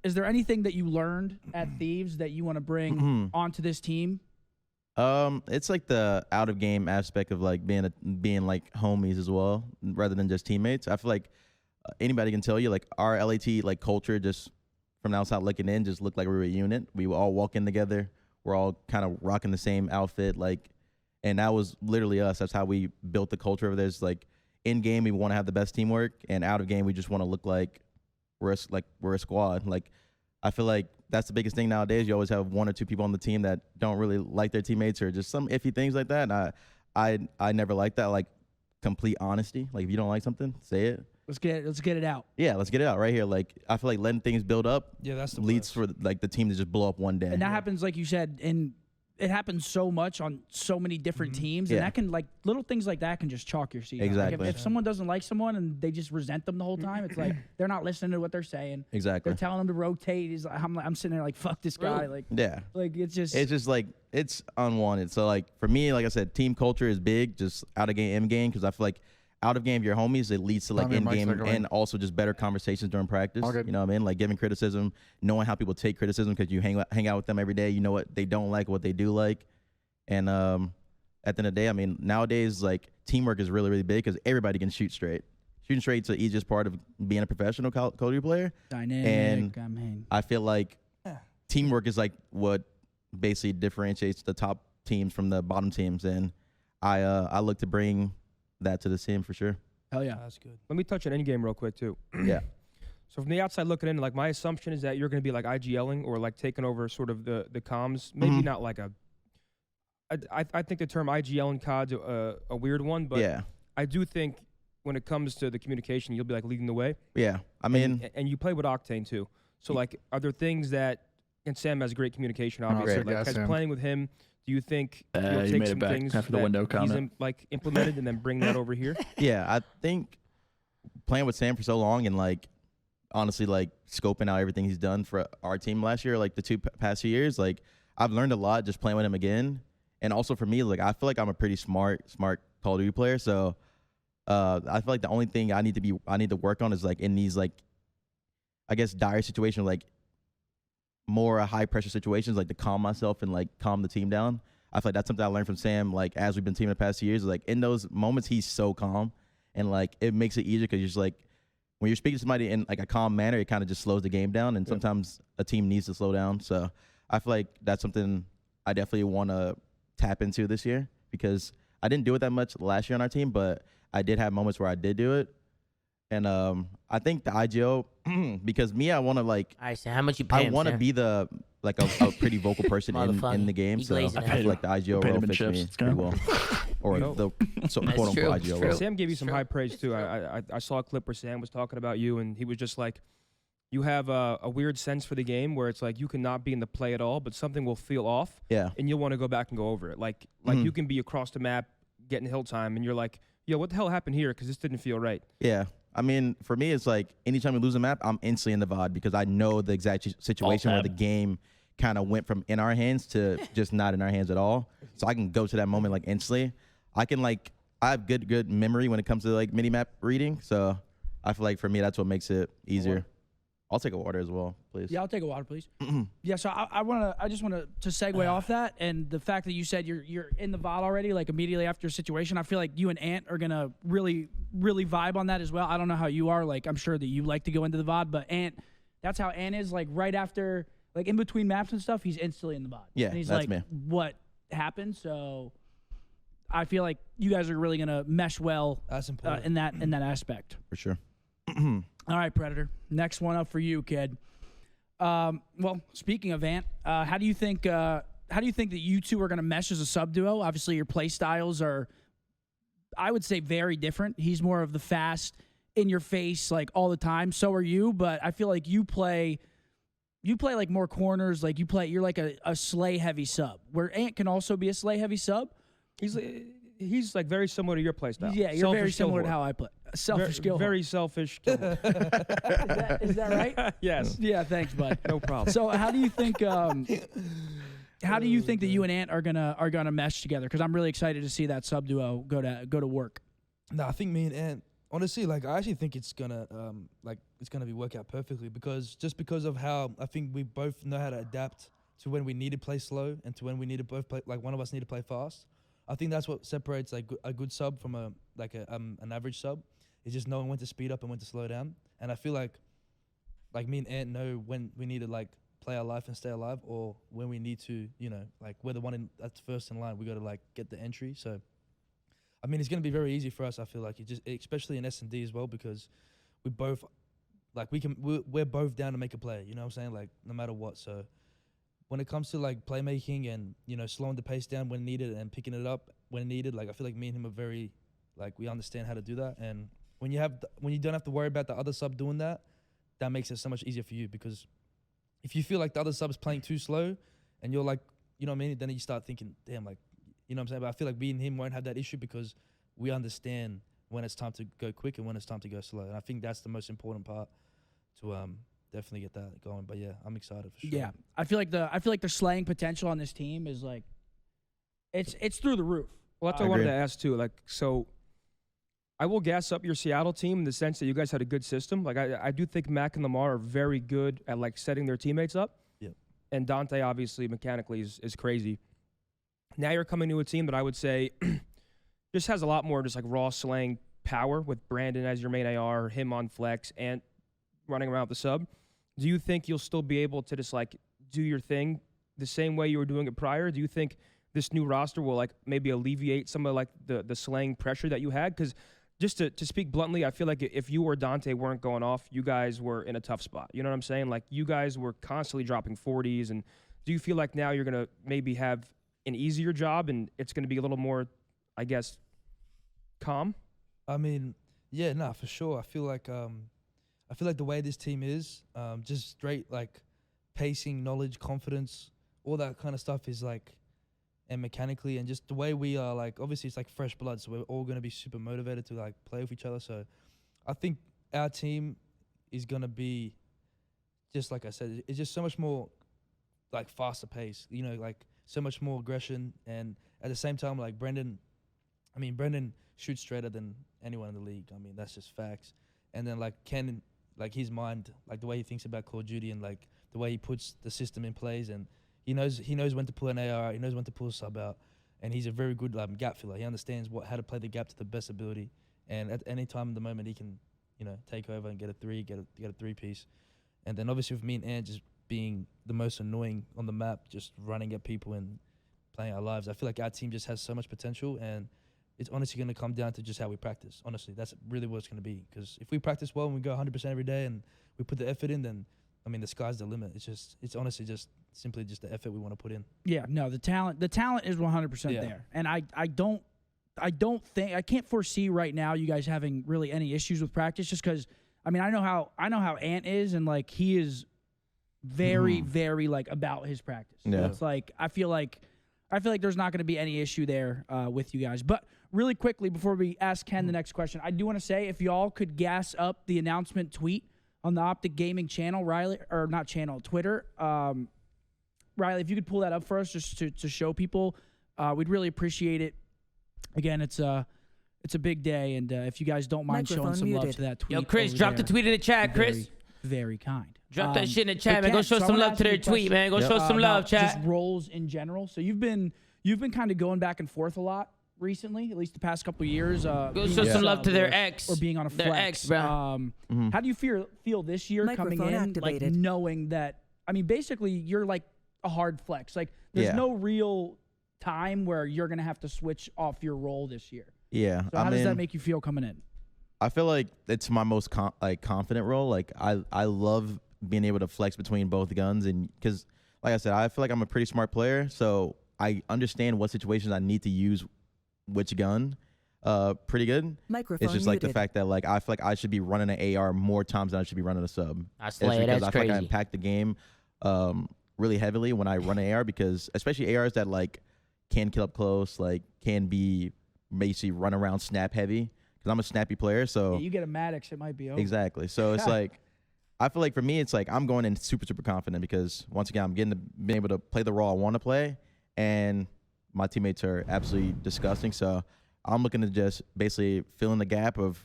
Is there anything that you learned at Thieves that you want to bring onto this team? It's like the out of game aspect of like being like homies as well, rather than just teammates. I feel like anybody can tell you like our LAT like culture just from the outside looking in just looked like we were a unit. We were all walking together. We're all kind of rocking the same outfit, like, and that was literally us. That's how we built the culture over there. It's like in game we want to have the best teamwork, and out of game we just want to look like we're a squad. Like I feel like that's the biggest thing nowadays. You always have 1 or 2 people on the team that don't really like their teammates or just some iffy things like that. And I never liked that. Like complete honesty. Like if you don't like something, say it. Let's get it out. Yeah, let's get it out right here. Like I feel like letting things build up Yeah, that's the leads worst. for like the team to just blow up one day. And that happens, like you said, and it happens so much on so many different teams, and Yeah. that can like little things like that can just chalk your season. Like, Exactly. if someone doesn't like someone and they just resent them the whole time, it's like they're not listening to what they're saying. Exactly. They're telling them to rotate. I'm sitting there like, fuck this guy. Like Yeah. it's just It's just like it's unwanted. So like for me, like I said, team culture is big. Just out of game, in game, because I feel like out of game, your homies, it leads to like Tell me in your mic's game not going. and also just better conversations during practice. All good. You know what I mean? Like giving criticism, knowing how people take criticism because you hang out with them every day. You know what they don't like, what they do like, and at the end of the day, I mean, nowadays like teamwork is really really big because everybody can shoot straight. Shooting straight's the easiest part of being a professional Call of Duty player. dynamic. and I mean, I feel like teamwork is like what basically differentiates the top teams from the bottom teams, and I look to bring that to the team for sure. hell yeah. That's good. Let me touch on any game real quick too. Yeah. So from the outside looking in, like my assumption is that you're going to be like IGLing or like taking over sort of the comms. Maybe Mhm. not like a. I think the term IGL in COD's a weird one, but yeah. I do think when it comes to the communication, you'll be like leading the way. Yeah. I mean, and you play with Octane too. So like, are there things that, and Sam has great communication, obviously. great Like, guy, as Sam. playing with him, do you think You you'll take made it some back things after the that window he's comment. implemented and then bring that over here? Yeah, I think playing with Sam for so long and like honestly like scoping out everything he's done for our team last year, like the past 2 years, like I've learned a lot just playing with him again. And also for me, like I feel like I'm a pretty smart Call of Duty player. So I feel like the only thing I need to work on is like in these like I guess dire situations, like more high pressure situations, like to calm myself and like calm the team down. I feel like that's something I learned from Sam. Like as we've been teaming the past 2 years, like in those moments he's so calm and like it makes it easier because you're just like when you're speaking to somebody in like a calm manner, it kind of just slows the game down. And sometimes a team needs to slow down. So I feel like that's something I definitely want to tap into this year because I didn't do it that much last year on our team, but I did have moments where I did do it. And I think the IGO, because me, I want to like, All right, so how much you pay I him, want to sir? be the like a pretty vocal person in the game. He So I glazing feel out. like the IGO paid role him in fits chips. me It's pretty good. well, or You know, the quote That's unquote true. IGO It's role. true. Sam gave you some True. high praise too. I saw a clip where Sam was talking about you, and he was just like, you have a weird sense for the game where it's like you cannot be in the play at all, but something will feel off, Yeah. and you'll want to go back and go over it. Like you can be across the map getting hill time, and you're like, yo, what the hell happened here? Because this didn't feel right. Yeah. I mean, for me, it's like anytime we lose a map, I'm instantly in the VOD because I know the exact situation where the game kind of went from in our hands to just not in our hands at all. So I can go to that moment like instantly. I have good memory when it comes to like mini map reading. So I feel like for me, that's what makes it easier. I'll take a water as well, please. Yeah, I'll take a water, please. Yeah, so I just want to segue off that and the fact that you said you're in the VOD already, like immediately after your situation. I feel like you and Ant are gonna really vibe on that as well. I don't know how you are. Like I'm sure that you like to go into the VOD, but Ant, that's how Ant is. Like right after, like in between maps and stuff, he's instantly in the VOD. Yeah, and he's that's like, me. what happened? So I feel like you guys are really gonna mesh well That's important. in that aspect. For sure. All right, Predator. Next one up for you, kid. Well, speaking of Ant, how do you think that you two are going to mesh as a sub duo? Obviously, your play styles are, I would say, very different. He's more of the fast, in your face, like all the time. So are you, but I feel like you play like more corners. Like you're like a slay heavy sub. Where Ant can also be a slay heavy sub. He's like very similar to your play style. Yeah, you're Selfish very skill similar to whore. how I play. Selfish skill. Very selfish. Skill whore. Is that right? Yes. Yeah, thanks, bud. No problem. So how do you think that you and Ant are gonna mesh together? Because I'm really excited to see that sub duo go to work. Nah, I think me and Ant, honestly, like I actually think it's gonna be work out perfectly because of how I think we both know how to adapt to when we need to play slow and to when we need to both play, like one of us need to play fast. I think that's what separates like a good sub from an average sub, is just knowing when to speed up and when to slow down. And I feel like me and Ant know when we need to like play our life and stay alive, or when we need to, like we're the one that's first in line. We got to like get the entry. So, I mean, it's gonna be very easy for us. I feel like especially in S&D as well, because we both like we're both down to make a play. You know what I'm saying? Like no matter what. So when it comes to like playmaking and slowing the pace down when needed and picking it up when needed, like I feel like me and him are very like we understand how to do that. And when you don't have to worry about the other sub doing that, that makes it so much easier for you, because if you feel like the other sub is playing too slow and you're like, you know what I mean, then you start thinking, damn, like, you know what I'm saying? But I feel like me and him won't have that issue because we understand when it's time to go quick and when it's time to go slow. And I think that's the most important part to definitely get that going. But yeah, I'm excited for sure. Yeah, I feel like the slaying potential on this team is like, it's through the roof. Well, that's what I wanted to ask too. Like, so I will gas up your Seattle team in the sense that you guys had a good system. Like, I do think Mac and Lamar are very good at like setting their teammates up. Yeah. And Dante obviously mechanically is crazy. Now you're coming to a team that I would say just has a lot more just like raw slaying power with Brandon as your main AR, him on flex, and running around with the sub. Do you think you'll still be able to just like do your thing the same way you were doing it prior? Do you think this new roster will like maybe alleviate some of like the slaying pressure that you had? Because just to speak bluntly, I feel like if you or Dante weren't going off, you guys were in a tough spot. You know what I'm saying? Like you guys were constantly dropping 40s. And do you feel like now you're going to maybe have an easier job and it's going to be a little more, I guess, calm? I mean, yeah, nah, for sure. I feel like I feel like the way this team is, just straight like pacing, knowledge, confidence, all that kind of stuff is like, and mechanically, and just the way we are, like, obviously it's like fresh blood, so we're all going to be super motivated to like play with each other. So I think our team is going to be, just like I said, it's just so much more like faster pace, you know, like so much more aggression. And at the same time, like Brendan shoots straighter than anyone in the league. I mean, that's just facts. And then like Ken, like his mind, like the way he thinks about Call of Duty and like the way he puts the system in plays, and he knows when to pull an AR, he knows when to pull a sub out, and he's a very good gap filler. He understands how to play the gap to the best ability, and at any time in the moment he can, you know, take over and get a three-piece. And then obviously with me and Ant just being the most annoying on the map, just running at people and playing our lives, I feel like our team just has so much potential, and it's honestly going to come down to just how we practice. Honestly, that's really what it's going to be. Because if we practice well and we go 100% every day and we put the effort in, then, I mean, the sky's the limit. It's honestly just simply just the effort we want to put in. Yeah, no, the talent is 100% there. And I can't foresee right now you guys having really any issues with practice, just because, I mean, I know how Ant is, and like he is very, very like about his practice. So Yeah. it's like I feel like there's not going to be any issue there with you guys. But really quickly, before we ask Ken the next question, I do want to say, if y'all could gas up the announcement tweet on the Optic Gaming channel, Riley, or not channel, Twitter. Riley, if you could pull that up for us just to show people, we'd really appreciate it. Again, it's a big day, and if you guys don't mind showing some love to that tweet. Yo, Chris, drop the tweet in the chat, Chris. Very kind. Drop that shit in the chat, but man. Go Ken, show so I some wanna love ask to you their a tweet, question, man. Go show some love, about chat. just roles in general. So you've been kind of going back and forth a lot recently, at least the past couple of years. Go being show a some love sub to their or- ex. or being on a Their flex. ex, bro. How do you feel this year coming Microphone in, activated. like knowing that? I mean, basically, you're like a hard flex. Like, there's Yeah. no real time where you're gonna have to switch off your role this year. Yeah. So how does that make you feel coming in? I feel like it's my most confident role. Like I love being able to flex between both guns, and because like I said, I feel like I'm a pretty smart player, so I understand what situations I need to use which gun pretty good. Microphone It's just like the muted. fact that like I feel like I should be running an AR more times than I should be running a sub. I It's slay it. because That's I feel like I crazy. impact the game really heavily when I run an AR, because especially ARs that like can kill up close, like can be basically run around snap heavy, because I'm a snappy player. So Yeah, you get a Maddox, it might be over. exactly. So it's like, I feel like for me, it's like I'm going in super, super confident, because once again, I'm being able to play the role I want to play, and my teammates are absolutely disgusting. So I'm looking to just basically fill in the gap of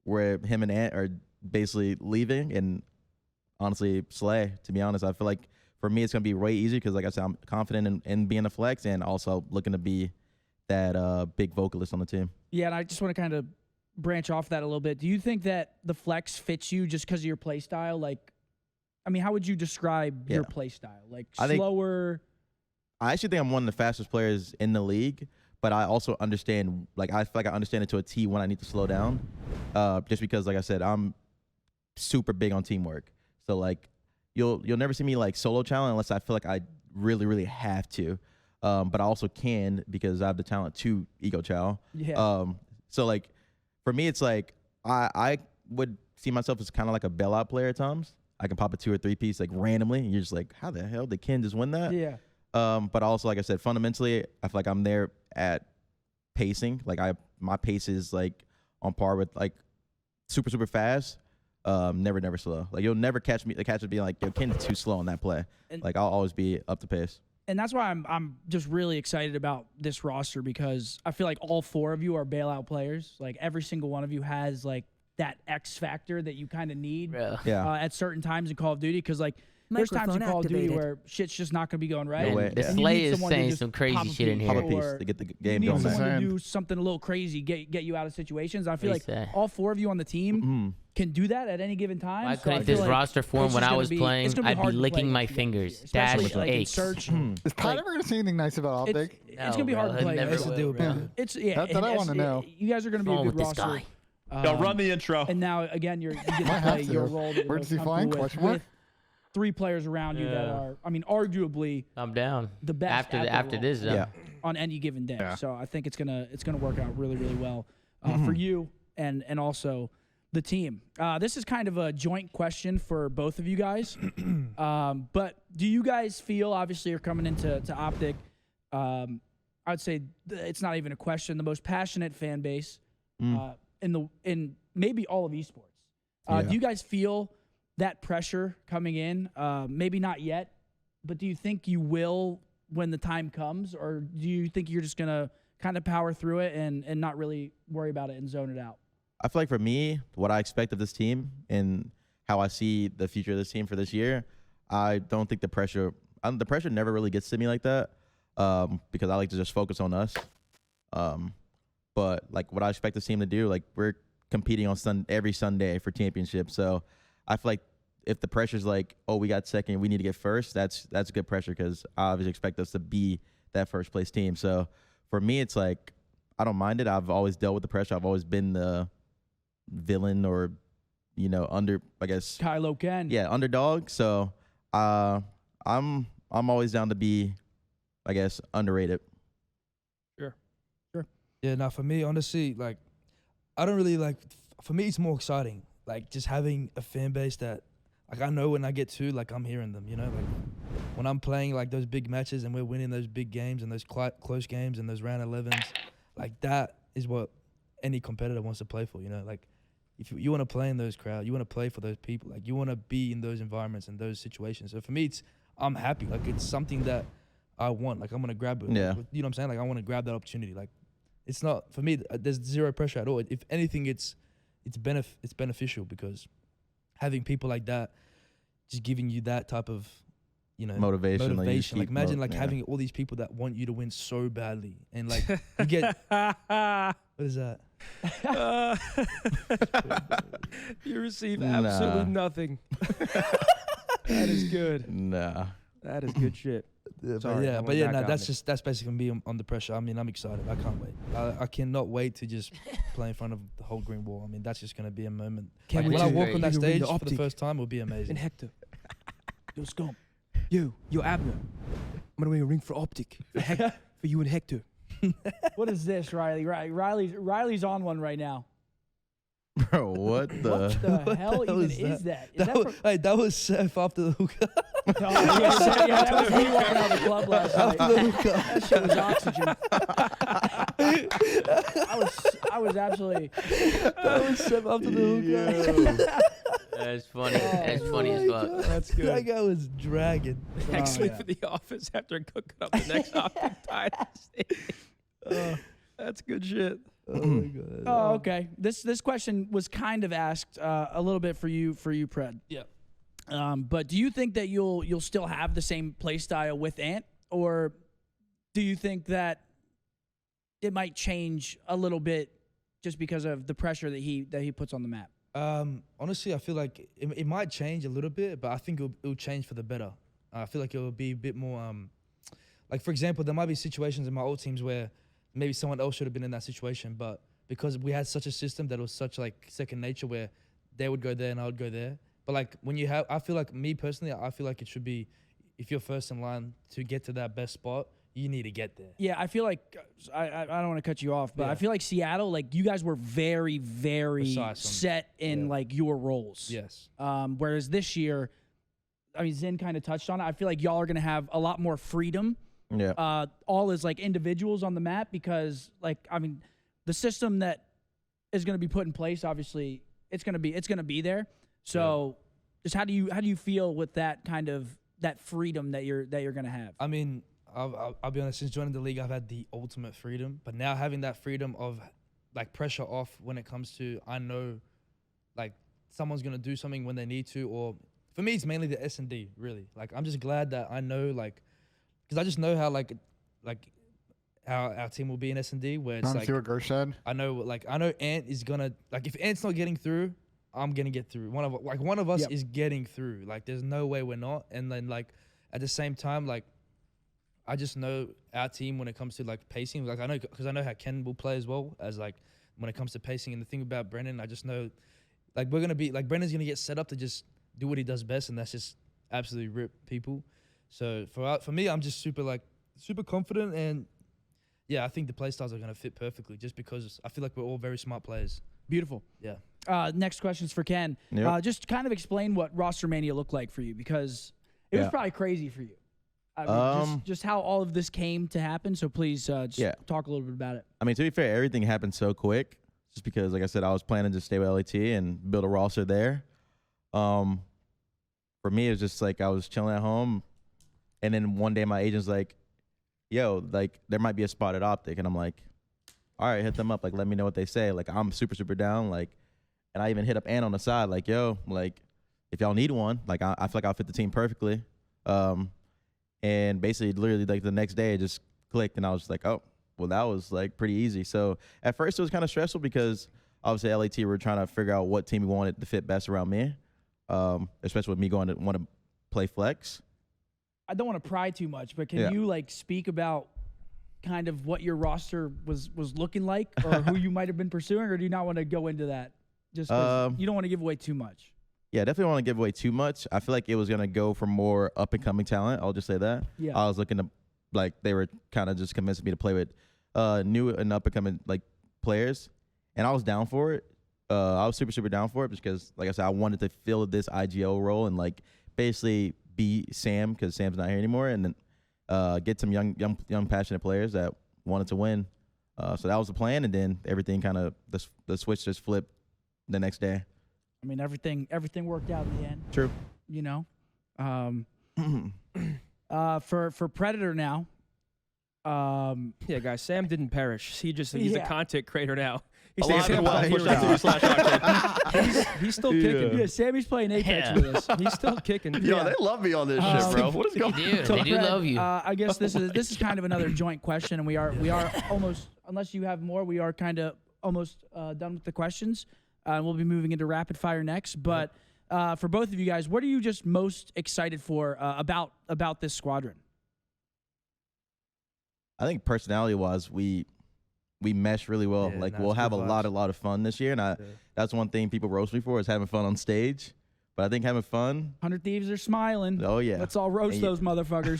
where him and Ant are basically leaving, and honestly slay. To be honest, I feel like for me, it's going to be way easier, because like I said, I'm confident in being a flex, and also looking to be that big vocalist on the team. Yeah, and I just want to kind of branch off that a little bit. Do you think that the flex fits you just because of your play style? Like, I mean, how would you describe your play style? Like, I think- slower? I actually think I'm one of the fastest players in the league, but I also understand, like, I feel like I understand it to a T when I need to slow down, just because, like I said, I'm super big on teamwork. So, like, you'll never see me, like, solo challenge unless I feel like I really, really have to. But I also can, because I have the talent to ego chow. Yeah. So, like, for me, it's like I would see myself as kind of like a bailout player at times. I can pop a 2 or 3 piece, like, randomly, and you're just like, how the hell did Ken just win that? Yeah. But also, like I said, fundamentally, I feel like I'm there at pacing. Like my pace is like on par with like super, super fast. Never slow. Like you'll never catch me being like, yo, Ken's too slow on that play. And- Like I'll always be up to pace. And that's why I'm just really excited about this roster, because I feel like all 4 of you are bailout players. Like every single one of you has like that X factor that you kind of need Bro. Yeah. at certain times in Call of Duty, because like there's times in Microphone Call of Duty activated. where shit's just not gonna be going right. No way. And the Yeah. And you Slay need is someone to saying just some pop crazy a shit in piece, Pop a here. piece or to get the you game need going. someone back. to do something a little crazy, get you out of situations. I feel What like do you say? all 4 of you on the team can do that at any given time. Why So I couldn't feel this like roster form it's when just I gonna was be- playing? it's gonna be I'd be hard to play licking my against you guys fingers. this year, especially Dash like in aches. search. Is Pat ever going to say anything nice about It's, Optic? it's gonna be hard to bro, play. never against will, do, bro. bro. It's yeah. That and I wanna know. You guys are gonna be a What's wrong good with this roster. guy? Yo, run the intro. And now again, you get to Might play have to. your role that you're Where's most he flying? comfortable Question mark? with 3 players around you that Yeah. are, I mean, arguably I'm down. the best After role this, Yeah. on any given day. Yeah. So I think it's gonna work out really, really well for you, and also the team. This is kind of a joint question for both of you guys. But do you guys feel, obviously you're coming into Optic, I'd say it's not even a question, the most passionate fan base in maybe all of esports. Do you guys feel that pressure coming in? Maybe not yet, but do you think you will when the time comes, or do you think you're just going to kind of power through it and not really worry about it and zone it out? I feel like for me, what I expect of this team and how I see the future of this team for this year, I don't think the pressure never really gets to me like that, because I like to just focus on us. But like what I expect this team to do, like we're competing on every Sunday for championship. So I feel like if the pressure's like, oh, we got second, we need to get first, that's good pressure, because I obviously expect us to be that first place team. So for me, it's like I don't mind it. I've always dealt with the pressure. I've always been the villain, or I guess Kylo Ken. Yeah, underdog. So I'm always down to be, I guess, underrated. Sure. Yeah, now for me, honestly, like, I don't really like, for me, it's more exciting. Like, just having a fan base that, like, I know when I get to, like, I'm hearing them, like, when I'm playing, like, those big matches and we're winning those big games and those close games and those round 11s, like, that is what any competitor wants to play for, like, if you want to play in those crowds, you want to play for those people, like, you want to be in those environments and those situations. So for me, I'm happy. Like, it's something that I want. Like, I'm going to grab it. Yeah. Like, you know what I'm saying? Like, I want to grab that opportunity. Like, it's not, for me, there's zero pressure at all. If anything, it's beneficial, because having people like that just giving you that type of, Motivation. Like imagine having all these people that want you to win so badly, and like you get what is that? You receive absolutely nothing. That is good. Nah. That is good shit. Sorry, that's basically me on the pressure. I mean, I'm excited. I can't wait. I cannot wait to just play in front of the whole green wall. I mean, that's just gonna be a moment. Can't Like, wait when I to- walk on that you read stage the for the Optic. first time, it'll be amazing. And Hector. Yo, Scum. Yo, Abner. I'm gonna win a ring for Optic. For you and Hector. What is this, Riley? Riley's on one right now. Bro, what the? What the hell even was is that? that? Is that That was Seth after the hookah. that was me walking out of the club last night. That shit was oxygen. I was absolutely. That was Seth after the hookah. That's funny. That's funny as fuck. That's good. That guy was dragging. Next Oh, week yeah. for the office after cooking up the next Optic dynasty. That's good shit. Oh my god. Oh, okay. This question was kind of asked a little bit for you, Pred. Yeah. But do you think that you'll still have the same play style with Ant, or do you think that it might change a little bit just because of the pressure that he puts on the map? Honestly, I feel like it might change a little bit, but I think it'll change for the better. I feel like it will be a bit more, like, for example, there might be situations in my old teams where maybe someone else should have been in that situation, but because we had such a system that was such like second nature, where they would go there and I would go there. But like I feel like, me personally, I feel like it should be, if you're first in line to get to that best spot, you need to get there. Yeah, I feel like I don't want to cut you off, but Yeah. I feel like Seattle, like, you guys were very, very Precise on- set in like your roles. Yes. Whereas this year, I mean, Zen kind of touched on it. I feel like y'all are gonna have a lot more freedom. Yeah. All as like individuals on the map, because like, I mean, the system that is gonna be put in place, obviously, it's gonna be there. So, just how do you feel with that kind of that freedom that you're gonna have? I mean, I'll be honest, since joining the league, I've had the ultimate freedom, but now having that freedom of like pressure off when it comes to, I know like someone's going to do something when they need to, or for me, it's mainly the S&D, really. Like, I'm just glad that I know, like, because I just know how like how our team will be in S&D, where it's like, See what Gersh said? I know Ant is going to, like, if Ant's not getting through, I'm going to get through. One of us Yep. is getting through. Like, there's no way we're not. And then, like, at the same time, like, I just know our team when it comes to like pacing. Like, I know, because I know how Ken will play as well, as like when it comes to pacing. And the thing about Brennan, I just know, like, we're gonna be like, Brennan's gonna get set up to just do what he does best, and that's just absolutely rip people. So for me, I'm just super confident, and yeah, I think the play styles are gonna fit perfectly, just because I feel like we're all very smart players. Beautiful. Yeah. Next question is for Ken. Yep. Just kind of explain what roster mania looked like for you, because it was probably crazy for you. I mean, just how all of this came to happen. So please just talk a little bit about it. I mean, to be fair, everything happened so quick just because, like I said, I was planning to stay with LAT and build a roster there. For me, it was just like I was chilling at home, and then one day my agent's like, yo, like, there might be a spot at Optic. And I'm like, all right, hit them up. Like, let me know what they say. Like, I'm super, super down. Like, and I even hit up Ann on the side, like, yo, like, if y'all need one, like, I feel like I'll fit the team perfectly. And basically, literally, like, the next day, it just clicked, and I was like, oh, well, that was, like, pretty easy. So at first, it was kind of stressful because, obviously, LAT were trying to figure out what team we wanted to fit best around me, especially with me going to want to play flex. I don't want to pry too much, but can you, like, speak about kind of what your roster was looking like, or who you might have been pursuing, or do you not want to go into that? Just 'cause you don't want to give away too much. Yeah, definitely don't want to give away too much. I feel like it was going to go for more up-and-coming talent. I'll just say that. Yeah. I was looking to, like, they were kind of just convincing me to play with new and up-and-coming, like, players. And I was down for it. I was super, super down for it because, like I said, I wanted to fill this IGO role and, like, basically be Sam, because Sam's not here anymore, and then get some young, passionate players that wanted to win. So that was the plan, and then everything kind of, the switch just flipped the next day. I mean, everything worked out in the end. True. You know, for Predator now. Yeah, guys, Sam didn't perish. He's a content creator now. He's he's still kicking. Yeah, Sammy's playing Apex with us. He's still kicking. Yo, they love me on this shit, bro. What is going on? They do love you. I guess this is kind of another joint question, and we are almost, unless you have more, we are kind of almost done with the questions. We'll be moving into rapid fire next. But for both of you guys, what are you just most excited for about this squadron? I think personality-wise, we mesh really well. Yeah, like, nah, we'll it's have a good lot vibes. of fun this year, and that's one thing people roast me for is having fun on stage. But I think having fun. 100 Thieves are smiling. Oh yeah. Let's all roast And those motherfuckers.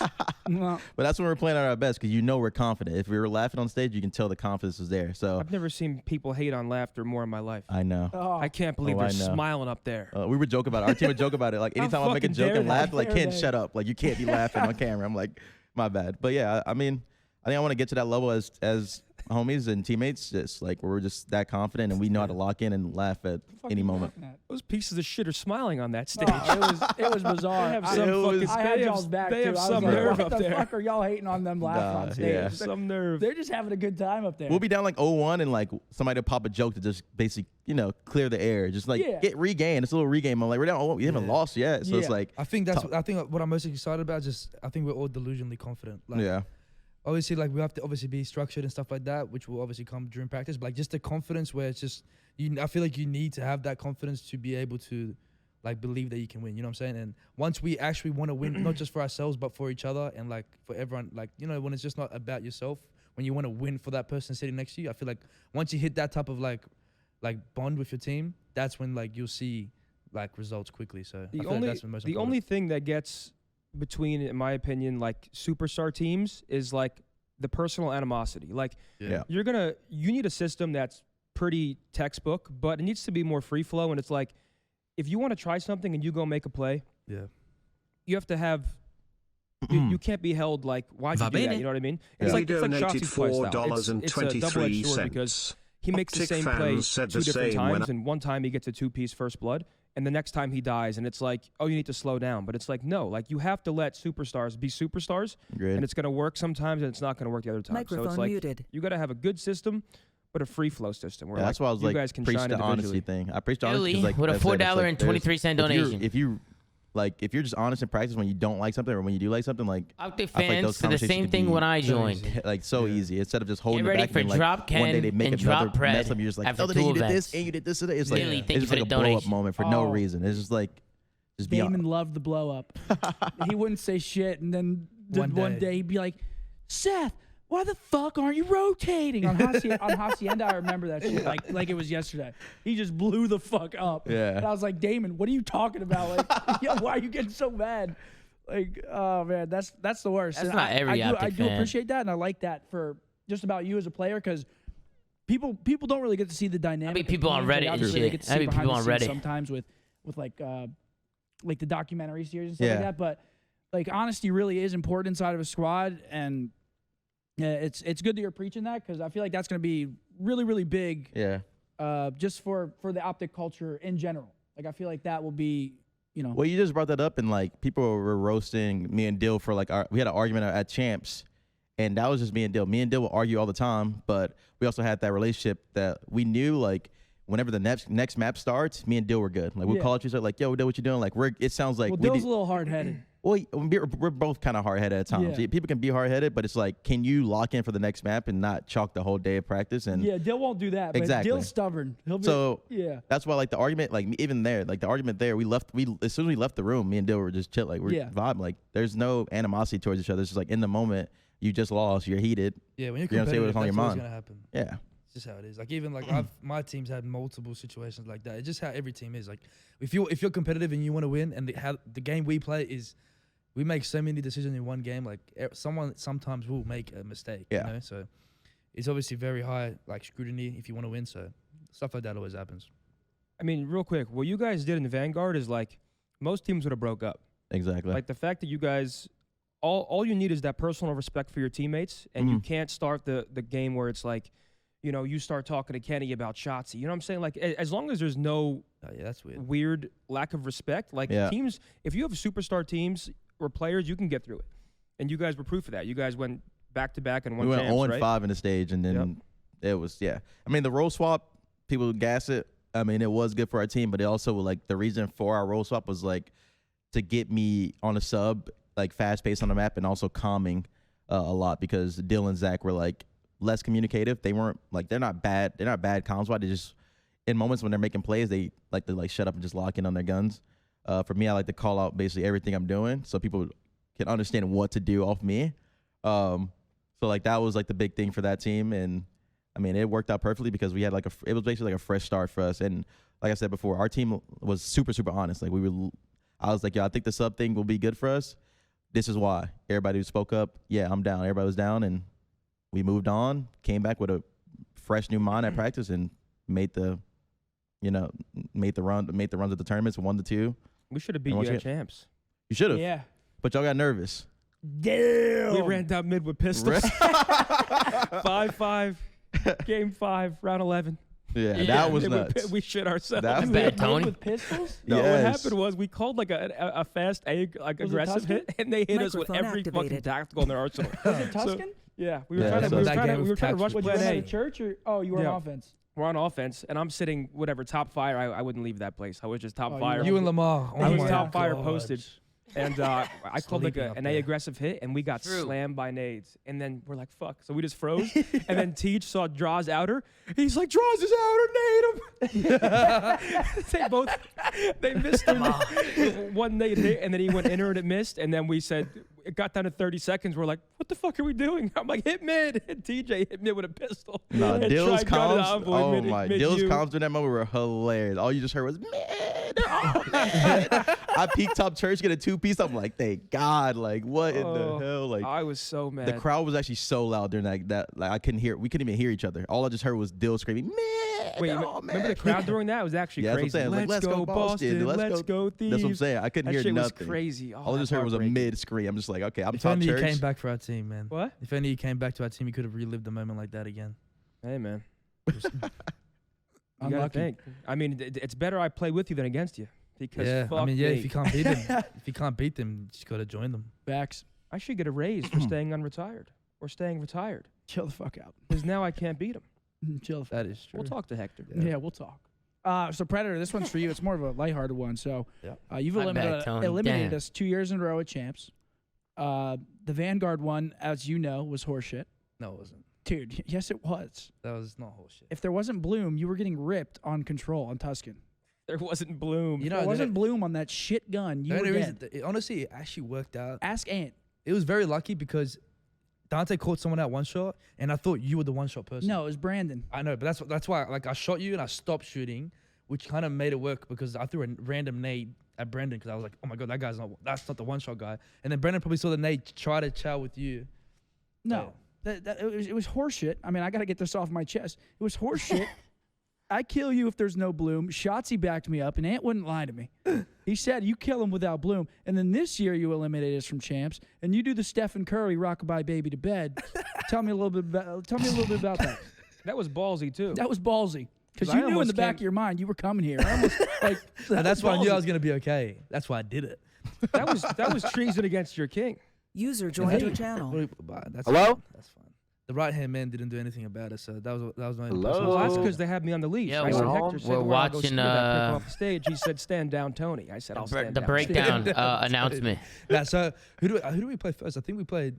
Well, But that's when we're playing at our best because we're confident. If we were laughing on stage, you can tell the confidence is there. So I've never seen people hate on laughter more in my life. I know. oh, I can't believe I they're know. smiling up there. We would joke about it. Our team would joke about it. Like anytime I make a fucking joke dare and they? laugh, like Dare Ken, they? shut up. Like you can't be laughing on camera. I'm like, my bad. But yeah, I mean, I think I want to get to that level as homies and teammates, just like where we're just that confident and we know how to lock in and laugh at fuck any you moment. laughing at? Those pieces of shit are smiling on that stage. Oh, it was bizarre. They have I- some It fucking. was- I had they y'all's have, back they too. have I was some like, nerve what up the there. fuck are y'all hating on them laughing Nah, on stage? yeah. Some nerve. They're just having a good time up there. We'll be down like 0-1 and like somebody will pop a joke to just basically, clear the air. Just like Yeah. get regain. It's a little regain. I'm like, we're down 0-1. We haven't Yeah. lost yet. So it's Yeah. like, I think what I'm most excited about is just I think we're all delusionally confident. Like, yeah. obviously, like we have to obviously be structured and stuff like that, which will obviously come during practice. But like just the confidence where it's just I feel like you need to have that confidence to be able to like believe that you can win. You know what I'm saying? And once we actually want to win, not just for ourselves but for each other and like for everyone, like when it's just not about yourself, when you want to win for that person sitting next to you, I feel like once you hit that type of like bond with your team, that's when like you'll see like results quickly. So I feel like that's the most the important. only thing that gets between, in my opinion, like superstar teams is like the personal animosity. Like Yeah. you need a system that's pretty textbook, but it needs to be more free flow. And it's like, if you want to try something and you go make a play, Yeah. you have to have. You can't be held like, why'd you do that? You know what I mean? It's like donated Shotzzy's play style. It's a double-edged sword because $4.23. he makes the Optic same play fans said two the different same when times, and one time he gets a two-piece first blood, and the next time he dies, and it's like, oh, you need to slow down. But it's like, no, like you have to let superstars be superstars, Agreed. and it's going to work sometimes, and it's not going to work the other time. So it's like you got to have a good system, but a free flow system where That's why I was you like, guys can preach shine the honesty individually. thing. I preach the honesty Really? because, like, With a I said, it's like $4.23 donation. If you're just honest in practice when you don't like something or when you do like something, like Optic I feel like fans those did the conversations same could thing be when I joined. like so easy instead of just holding Get it ready back for and like drop one day Ken they make and another drop Pred mess up. You're just like, after oh, two you did this events. and you did this today. It's like Literally, thank it's you just for like a the blow up donation. moment for no Oh. reason. It's just like just be Damon honest. loved the blow up. He wouldn't say shit, and then one day he'd be like, Seth, why the fuck aren't you rotating? On Hacienda, I remember that shit like it was yesterday. He just blew the fuck up. Yeah. And I was like, Damon, what are you talking about? Like, yo, why are you getting so mad? Like, oh man, that's the worst. That's And not every I Optic do fan. appreciate that, and I like that for just about you as a player, because people don't really get to see the dynamic. people on Reddit and obviously they shit. get to I see mean, behind people the on scenes Reddit. sometimes with like the documentary series and stuff like Yeah. that. But like honesty really is important inside of a squad, and it's good that you're preaching that, because I feel like that's going to be really, really big. Yeah. Just for the Optic culture in general. Like I feel like that will be, you know. Well, you just brought that up, and like people were roasting me and Dill for like we had an argument at Champs, and that was just me and Dill. Me and Dill would argue all the time, but we also had that relationship that we knew like whenever the next map starts, me and Dill were good. Like we call each other like, "Yo, Dill, what you doing?" Like it sounds like Well, Dill's a little hard headed. Well, we're both kind of hard-headed at times. Yeah. People can be hard-headed, but it's like, can you lock in for the next map and not chalk the whole day of practice? And Yeah, Dill won't do that. But Exactly. Dill's stubborn. He'll be, so yeah. that's why like the argument, like even there, like the argument there, as soon as we left the room, me and Dill were just chill, like we're vibing. Like there's no animosity towards each other. It's just like in the moment, you just lost, you're heated. Yeah, when you're You know what I'm saying? competitive, What's on your that's always mind. gonna happen. Yeah. It's just how it is. Like even like my team's had multiple situations like that. It's just how every team is. Like if you're competitive and you want to win, and the game we play is, we make so many decisions in one game. Like someone sometimes will make a mistake. Yeah. You know? So it's obviously very high like scrutiny if you want to win. So stuff like that always happens. I mean, real quick, what you guys did in the Vanguard is like most teams would have broke up. Exactly. Like the fact that you guys, all you need is that personal respect for your teammates, and you can't start the game where it's like, you know, you start talking to Kenny about Shotzi. You know what I'm saying? Like as long as there's no that's weird. weird lack of respect, like teams, if you have superstar teams or players, you can get through it. And you guys were proof of that. You guys went back to back and won. We went champs, 0-5 right? in the stage, and then it was I mean, the role swap, people would gas it. I mean, it was good for our team, but it also like the reason for our role swap was like to get me on a sub, like fast pace on the map, and also calming a lot, because Dill and Zach were like less communicative. They weren't like they're not bad comms wise. They just in moments when they're making plays, they like to like shut up and just lock in on their guns. For me, I like to call out basically everything I'm doing so people can understand what to do off me. So like that was like the big thing for that team, and I mean it worked out perfectly because we had like it was basically like a fresh start for us. And like I said before, our team was super honest. Like I was like, yo, I think the sub thing will be good for us. This is why. Everybody who spoke up, yeah, I'm down. Everybody was down, and we moved on. Came back with a fresh new mind at practice and made the runs at the tournaments 1-2. We should have beat you at champs. You should have. Yeah. But y'all got nervous. Damn. We ran down mid with pistols. 5-5, game 5, round 11. Yeah, that was nuts. We shit ourselves. That was bad, Tony. With pistols? No, what Yes. happened was we called like a fast, aggressive hit, and they hit us with every fucking tactical in their arsenal. Was it Tuscan? Yeah, we were Yeah, trying to so we were that trying to, game we were was trying to rush tactical. Was you plan at a A. church or you were Yeah. on offense? We're on offense, and I'm sitting whatever top fire. I wouldn't leave that place. I was just top Oh, fire. You and Lamar. I Oh was my top fire God. posted. And I called like Sleeping up an there. aggressive hit, and we got True. slammed by nades. And then we're like, fuck. So we just froze. And then Teach saw Draw's outer. He's like, Draw's is outer, nade him. They missed him. One nade hit, and then he went inner and it missed. And then we said, it got down to 30 seconds. We're like, what the fuck are we doing? I'm like, hit mid. And TJ hit mid with a pistol. No, And Dill's tried gunning comms. envoy Oh mid- my, mid Dill's U. comms during that moment were hilarious. All you just heard was man. Oh man. I peeked top church, get a 2-piece. I'm like, thank God. Like, what in the hell? Like, I was so mad. the crowd was actually so loud during that. Like, I couldn't hear. We couldn't even hear each other. All I just heard was Dill screaming, man. Wait, oh, man. remember the crowd during that? It was actually Yeah, that's what I'm crazy. saying. Like, let's go Boston. Let's go Thieves. That's what I'm saying. I couldn't That hear shit nothing. was crazy. Oh, All I just heard was a mid scream. I'm just like, okay, I'm If top only church. you came back for our team, man. What? If only you came back to our team, you could have relived a moment like that again. Hey, man. You gotta Unlucky. think. I mean, it's better I play with you than against you. Because Yeah, fuck I mean, yeah. me. If you can't beat them, you just gotta join them. Backs. I should get a raise for staying unretired or staying retired. Chill the fuck out. Because now I can't beat him. Chill the fuck That is true. We'll talk to Hector. Yeah, we'll talk. So Predator, this one's for you. It's more of a lighthearted one. So you've My bad, Tony. eliminated Damn. us 2 years in a row at champs. The Vanguard one, as you know, was horseshit. No, it wasn't. Dude, yes it was. That was not horseshit. If there wasn't Bloom, you were getting ripped on control on Tuscan. There wasn't Bloom. You If know, there wasn't Bloom on that shit gun, you the were only dead. reason, honestly, it actually worked out. Ask Ant. It was very lucky because Dante caught someone at one shot, and I thought you were the one shot person. No, it was Brandon. I know, but that's why like I shot you and I stopped shooting, which kind of made it work because I threw a random nade at Brendan because I was like, oh my god, that's not the one shot guy. And then Brendan probably saw the nade try to chow with you. No. it was horseshit. I mean, I got to get this off my chest. It was horseshit. I kill you if there's no Bloom. Shotzi backed me up, and Ant wouldn't lie to me. He said, you kill him without Bloom. And then this year you eliminate us from champs, and you do the Stephen Curry rockabye baby to bed. Tell me a little bit about that. That was ballsy, too. That was ballsy. Because 'Cause I you knew in almost the back can't- of your mind you were coming here. I almost, like, And that's why I knew I ballsy. was gonna be okay. That's why I did it. That was treason against your king. User joined your channel. That's Hello? Fine. That's fine. The right hand man didn't do anything about it, so that was my Hello? personal Well, that's decision. because they had me on the leash. Yeah, I said, we're- Hector said, we're "Where I'll go watching, speed." I pick him off the stage. He said, stand down, Tony. I said, I'll stand The down. breakdown announcement. Yeah, so who do we play first? I think it was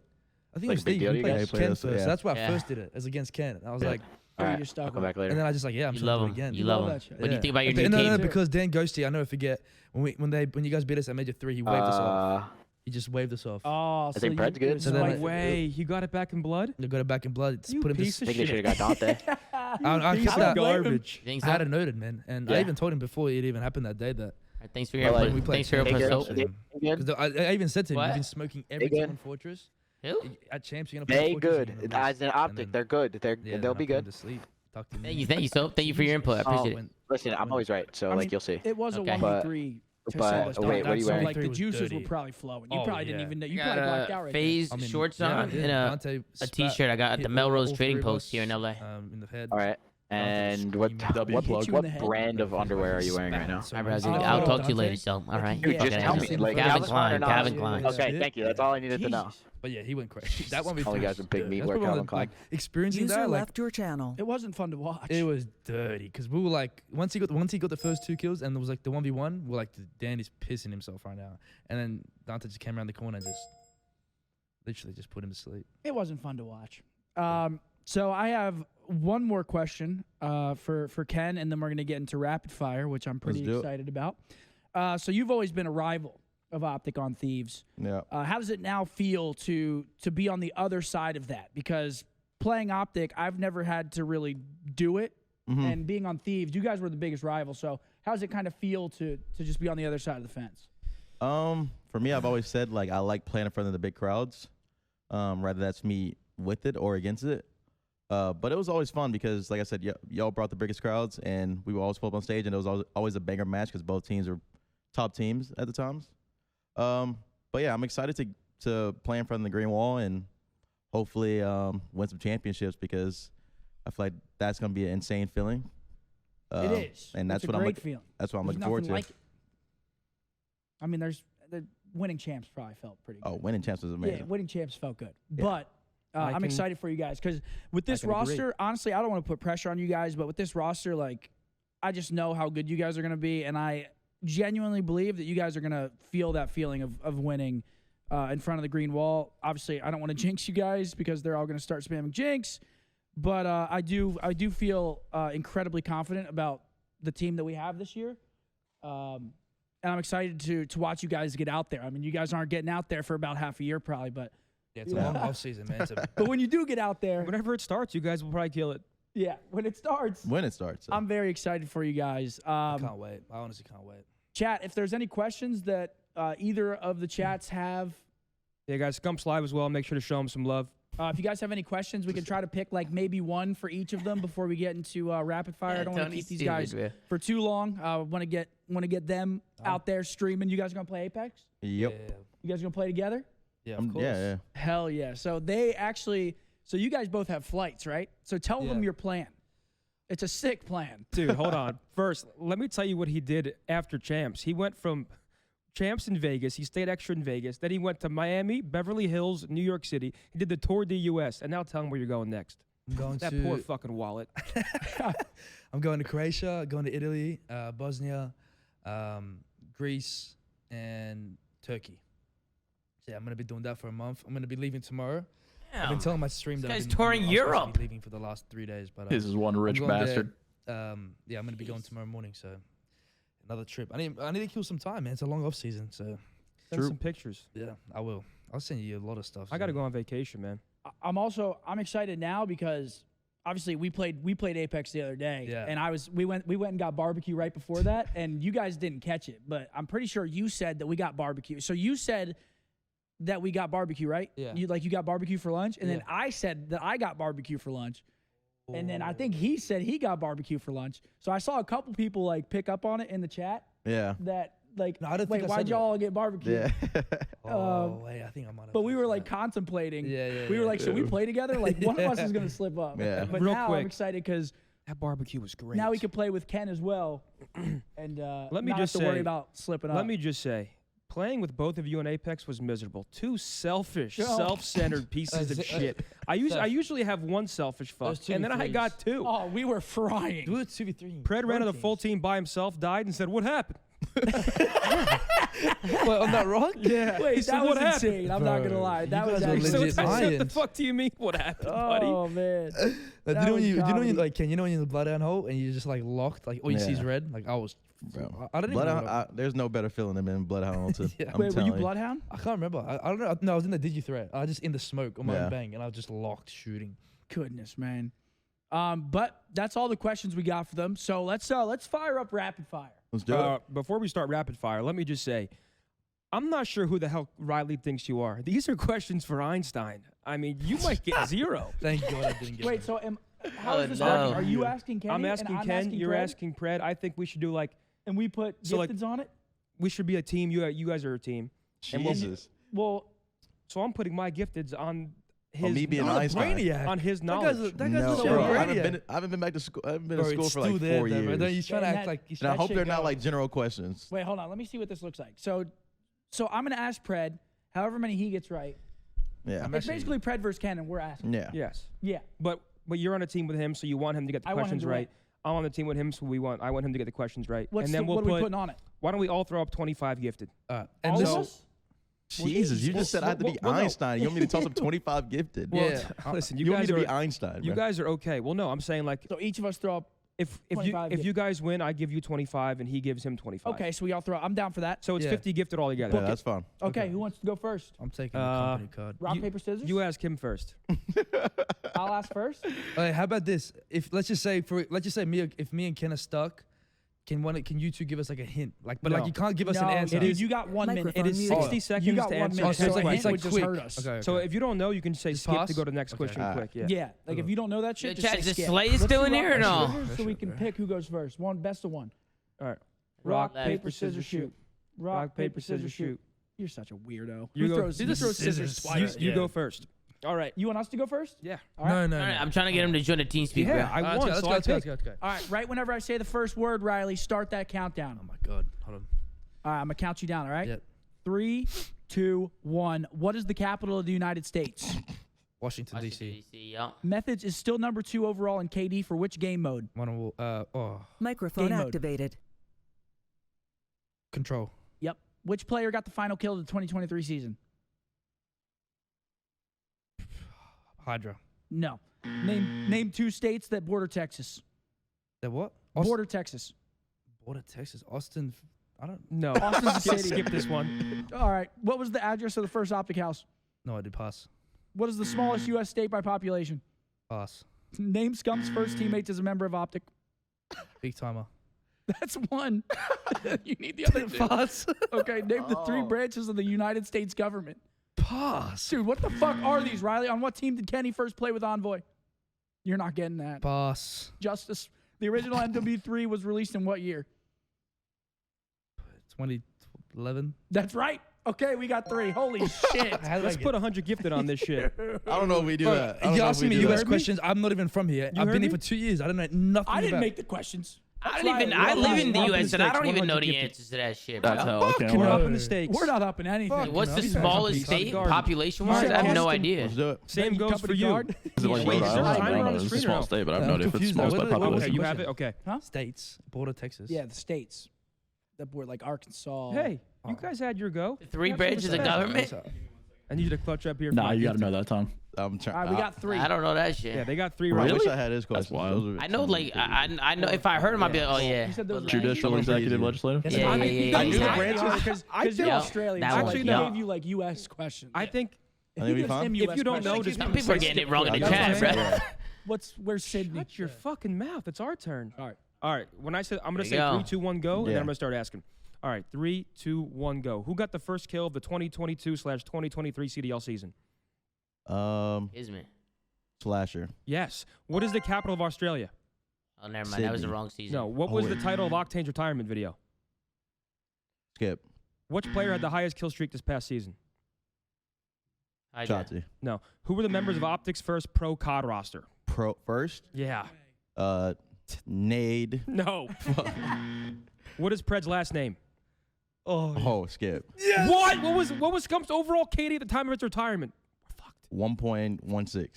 Like, Steve. big deal to We you played guys? Ken Play first. this, So that's why I yeah. first did it, as against Ken. And I was like, All right, You're stuck I'll come with back later. and then I just like, yeah, I'm You just love gonna do him. it again. You love love that him. shit. What do you Yeah. think about your But- new no, team? because Dan Ghosty, I never forget when you guys beat us at Major 3, he waved us off. He just waved us off. Oh, think Brad's good. it was So then like- No way. You got it back in blood? They got it back in blood. Just You put him piece to of I think they should shit. have got Dante. I Piece kept of that. garbage. Think I so? had it noted, man. And I Yeah. even told him before it even happened that day that. All right, thanks for your Well, input. we played Thanks for your Hey, input. girls, So, they good? 'Cause I even said to him, What? you've been smoking every They team good? on Fortress. who? At champs, you're gonna play They Fortress, good. you're gonna lose. As an And Optic, then- they're good. yeah, They'll then be I put him good. to sleep. Talk to me. Thank you, Soap. Thank you for your input. I appreciate it. When- Listen, I'm always right, so I like mean, you'll see. It was a Okay. 1v3. to but- sell us oh, wait, down, what are you so, wearing? like the 1v3 was juices were dirty. probably flowing. You Oh, probably didn't yeah. even know. I You got probably blacked out right there. phase I mean, shorts yeah, I on did. and Dante a spat- t-shirt I got at hit the Melrose all Trading three of Post us, here in LA. In the head. All right. And what W what, plug. Hit you in the head. brand of underwear are you wearing right now? So All right, when- Brazzy, Oh, I'll talk to you Dante? later, so all right. Dude, Yeah, just yeah, tell yeah. me. Like, Calvin Calvin Klein or Klein, not? Calvin Klein. Okay, thank you. That's all I needed to know. Jesus. But yeah, he went crazy. That one we All you guys are big meat That's wear probably one Calvin of the, Klein. like, experiencing User that, like left your channel. It wasn't fun to watch. it was dirty because we were like once he got the first 2 kills and there was like the 1v1, we're like Danny's pissing himself right now, and then Dante just came around the corner and just literally just put him to sleep. It wasn't fun to watch. So I have one more question for Ken, and then we're gonna get into rapid fire, which I'm pretty do it. excited about. So you've always been a rival of Optic on Thieves. Yeah. How does it now feel to be on the other side of that? Because playing Optic, I've never had to really do it, and being on Thieves, you guys were the biggest rival. So how does it kind of feel to just be on the other side of the fence? For me, I've always said like I like playing in front of the big crowds, rather that's me with it or against it. But it was always fun because, like I said, y'all brought the biggest crowds, and we would always pull up on stage, and it was always a banger match because both teams were top teams at the times. But yeah, I'm excited to play in front of the green wall and hopefully win some championships because I feel like that's gonna be an insane feeling. It is, and that's it's what a I'm great look- feeling. that's what I'm There's looking forward nothing to. like it. I mean, the winning champs probably felt pretty good. Oh, winning champs was Yeah, amazing. winning champs felt good. Yeah. But I I'm can- excited for you guys because with this can agree. roster, honestly, I don't want to put pressure on you guys, but with this roster, like, I just know how good you guys are going to be, and I genuinely believe that you guys are going to feel that feeling of winning in front of the green wall. Obviously, I don't want to jinx you guys because they're all going to start spamming jinx, but I do feel incredibly confident about the team that we have this year. And I'm excited to watch you guys get out there. I mean, you guys aren't getting out there for about half a year probably, but Yeah, it's a long off season, man. It's a, but when you do get out there, Whenever it starts, you guys will probably kill it. yeah, when it starts, When it starts. I'm very excited for you guys. I can't wait. I honestly can't wait. Chat, if there's any questions that either of the chats have, Yeah, guys, Scumps Live as well. Make sure to show them some love. if you guys have any questions, we can try to pick like maybe one for each of them before we get into rapid fire. I don't want to keep these guys for too long. Want to get them out there streaming. You guys gonna play Apex? Yep. Yeah, You guys gonna play together? yeah, of course. Yeah. Hell yeah! So so you guys both have flights, right? So tell them Yeah. your plan. It's a sick plan. Dude, hold on. First, let me tell you what he did after Champs. He went from Champs in Vegas. He stayed extra in Vegas. Then he went to Miami, Beverly Hills, New York City. He did the tour of the U.S. And now tell him where you're going next. I'm going That to poor fucking wallet. I'm going to Croatia, going to Italy, Bosnia, Greece, and Turkey. So yeah, I'm gonna be doing that for a month. I'm gonna be leaving tomorrow. I've been telling my stream that guy's I've been, touring I'm supposed to Europe. be leaving for the last 3 days, but This is one rich I'm going bastard. there, yeah, I'm gonna be going tomorrow morning. So another trip. I need to kill some time, man. It's a long off season, so Send some pictures. yeah, I will. I'll send you a lot of stuff. I got to go on vacation, man. I'm excited now because obviously we played Apex the other day, Yeah. and we went and got barbecue right before that, and you guys didn't catch it, but I'm pretty sure you said that we got barbecue. So you said that we got barbecue, right? Yeah. You got barbecue for lunch, and then Yeah. I said that I got barbecue for lunch, and then I think he said he got barbecue for lunch. So I saw a couple people like pick up on it in the chat Yeah. that like, No, I don't wait, think I why'd said y'all all get barbecue? Yeah. Oh, wait, I think I might have. But we were said like that. contemplating. Yeah. We were like, should we play together? Like one of us is gonna slip up. Yeah. But Real now quick. I'm excited because That barbecue was great. now we can play with Ken as well, and Let me not just have to worry say- about slipping up. Let me just say, playing with both of you in Apex was miserable. Two selfish, Oh. self-centered pieces of shit. I usually have one selfish fuck, Those and then I 2v3s. got two. Oh, we were frying. Do it 2v3. Pred ran to the full team by himself, died, and said, "What happened?" What, on that rock? Yeah. Wait, He said, that was "What happened?" insane. I'm not gonna Bro, lie. you That was guys are actually. So legit it's, I said, "The lions. fuck do you mean? What happened, buddy?" Oh man. Like, That do you know when was you, do you know when comedy. you like, Ken, you know when you're in the bloodhound hole and you're just like locked, like all you see is Yeah. red. Like I was, Bro. I don't even know. Bloodhound, what I- there's no better feeling than being in Bloodhound. Yeah. I'm Wait, were telling you Bloodhound? I can't remember. I don't know. No, I was in the Digi threat. I was just in the smoke on my Yeah. own bang, and I was just locked shooting. Goodness, man. But that's all the questions we got for them. So let's fire up rapid fire. Let's do it. Before we start rapid fire, let me just say, I'm not sure who the hell Riley thinks you are. These are questions for Einstein. I mean, you might get 0. Thank God I didn't get. Wait, that. so how Oh, is this no. working? Are you asking Kenny? I'm asking and Ken. You're Pred? asking Pred. I think we should do like And we put So, like- gifteds on it? we should be a team. You guys are a team. and we'll- Jesus. Well, So I'm putting my gifteds on his On me being Not a Einstein. brainiac. on his That knowledge. guy's that guy's No, a bro, brainiac. I haven't been back to school. I haven't been Bro, to school it's for still like there, 4 though, years. bro. Then he's trying to And act that- like he's. And I that hope shit they're not goes. like general questions. wait, hold on. Let me see what this looks like. So I'm going to ask Pred, however many he gets right. Yeah. It's basically Pred versus Ken, and we're asking. Yeah. Yes, Yeah. but you're on a team with him, so you want him to get the I want him questions to win. right. I'm on the team with him, so I want him to get the questions right. What and then are we putting on it? Why don't we all throw up 25 gifted? And All this, of us? Jesus, you just said I had to be well, no. Einstein. You want me to toss up 25 gifted? Yeah. Listen, you You want me guys to are be Einstein, you bro. guys are okay. Well, no, I'm saying like So each of us throw up. if 25 you guys win, I give you 25 and he gives him 25. Okay, so we all throw. I'm down for that. So it's Yeah. 50 gifted altogether. Yeah, that's fine. Okay, who wants to go first? I'm taking the Uh, company card. Rock, paper, scissors? You ask him first. I'll ask first. Hey, how about this? If let's just say if me and Ken are stuck, can you two give us like a hint? Like, but like No. you can't give us an No, answer. dude, you got 1 minute. Microphone It is muted. 60 seconds You got to 1 answer. minute. so So it's a like- hint it's like would just quick. hurt us. Okay. So if you don't know, you can say Just skip pass? to go to the next Okay. question quick. Yeah. Yeah, like if you don't know that shit, Yo, just chat, say is skip. Slay Let's still do in rock, here or paper, no? scissors So we can pick who goes first. Best of one. All right. Rock, Rock, paper, scissors, shoot. Rock, paper, scissors, shoot. You're such a weirdo. You Who go- throws, You who just throws scissors scissors twice. twice? You go first. All right. You want us to go first? Yeah. All right. No. All right, I'm trying to get him to join the team speak, Yeah, bro. I Let's won, go, so let's I go, picked. let's go. All right, right whenever I say the first word, Riley, start that countdown. Oh my God. Hold on. All right, I'm going to count you down, all right? Yep. 3, 2, 1. What is the capital of the United States? Washington Washington, D.C. D.C., yeah. Methods is still number 2 overall in KD for which game mode? Microphone Game mode. activated. Control. Yep. Which player got the final kill of the 2023 season? Hydra. No. Name 2 states that border Texas. That what? Border Texas. Border Texas. Austin. I don't. No. Austin's a city. Skip this one. All right. What was the address of the first Optic house? No, I did pass. What is the smallest U.S. state by population? Pass. Name Scump's first teammates as a member of Optic. Big timer. That's one. You need the other 2. Pass. Okay, name the 3 branches of the United States government. Pass. Dude, what the fuck are these, Riley? On what team did Kenny first play with Envoy? You're not getting that. Pass. Justice. The original MW3 was released in what year? 2011. That's right. Okay, we got 3. Holy shit. How did Let's I get- put 100 gifted on this shit. I don't know if we do that. I don't know You're if asking we me do U.S. that. questions. I'm not even from here. You I've heard been me? here for 2 years. I don't know nothing I didn't about make the questions. I That's don't even. right. I live in the We're up in U.S. and I stakes. don't even know 100 the gifted. answers to that shit. That's bro. hell. Okay. We're well, up in the stakes. We're not up in anything. Fuck. What's the You guys are smallest beasts. state Guard. population-wise? You I have said no Austin. idea. Let's do it. Same goes for Company you. guard? Is it like Wait, Rhode is there a Island? I timer don't on know. the It's a screen or small no? state, but I have I'm no idea if it's confused smallest now. by What- Okay, population. you have it? Okay. States. Border Texas. Yeah, the states. That were like Arkansas. Hey, you guys had your go. 3 Have some branches of respect. government? I need you to clutch up here. Nah, for you got to gifted. know that, Tom. I'm trying. All right, we got 3. I don't know that shit. Yeah, they got 3 I right. wish I had his That's questions. wild. Those are I know, some like, good. I know if I heard him, I'd be like, oh, yeah. You said those But, were like, Judicial, executive, legislative. Yeah, yeah, yeah, I knew yeah. the branches. Because I you're think- Australian. that So one, like, he yeah. gave you like U.S. questions. I think If I he think we gives fine. him If US you don't know, questions, just Some people are getting it wrong in the That's chat, what bro. I'm saying. where's Sydney? shut your fucking mouth. It's our turn. All right. All right. When I said I'm gonna There say you go. 3, 2, 1, go, and then Yeah. I'm gonna start asking. All right, 3, 2, 1, go. Who got the first kill of the 2022/2023 CDL season? Kismet. Slasher. Yes. What is the capital of Australia? Oh, never mind. That was the Sydney. wrong season. No. What was the title of Octane's retirement video? Skip. Which player had the highest kill streak this past season? I did. Shotzi. No. Who were the members of Optic's first pro COD roster? Pro first. Yeah. Nade. No. What is Pred's last name? Oh, skip. What? What was Scump's overall KD at the time of his retirement? We're fucked. 1.16.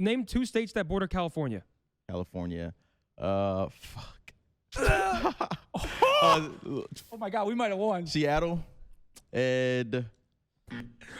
Name 2 states that border California. California. Fuck. Oh my God, we might have won. Seattle. And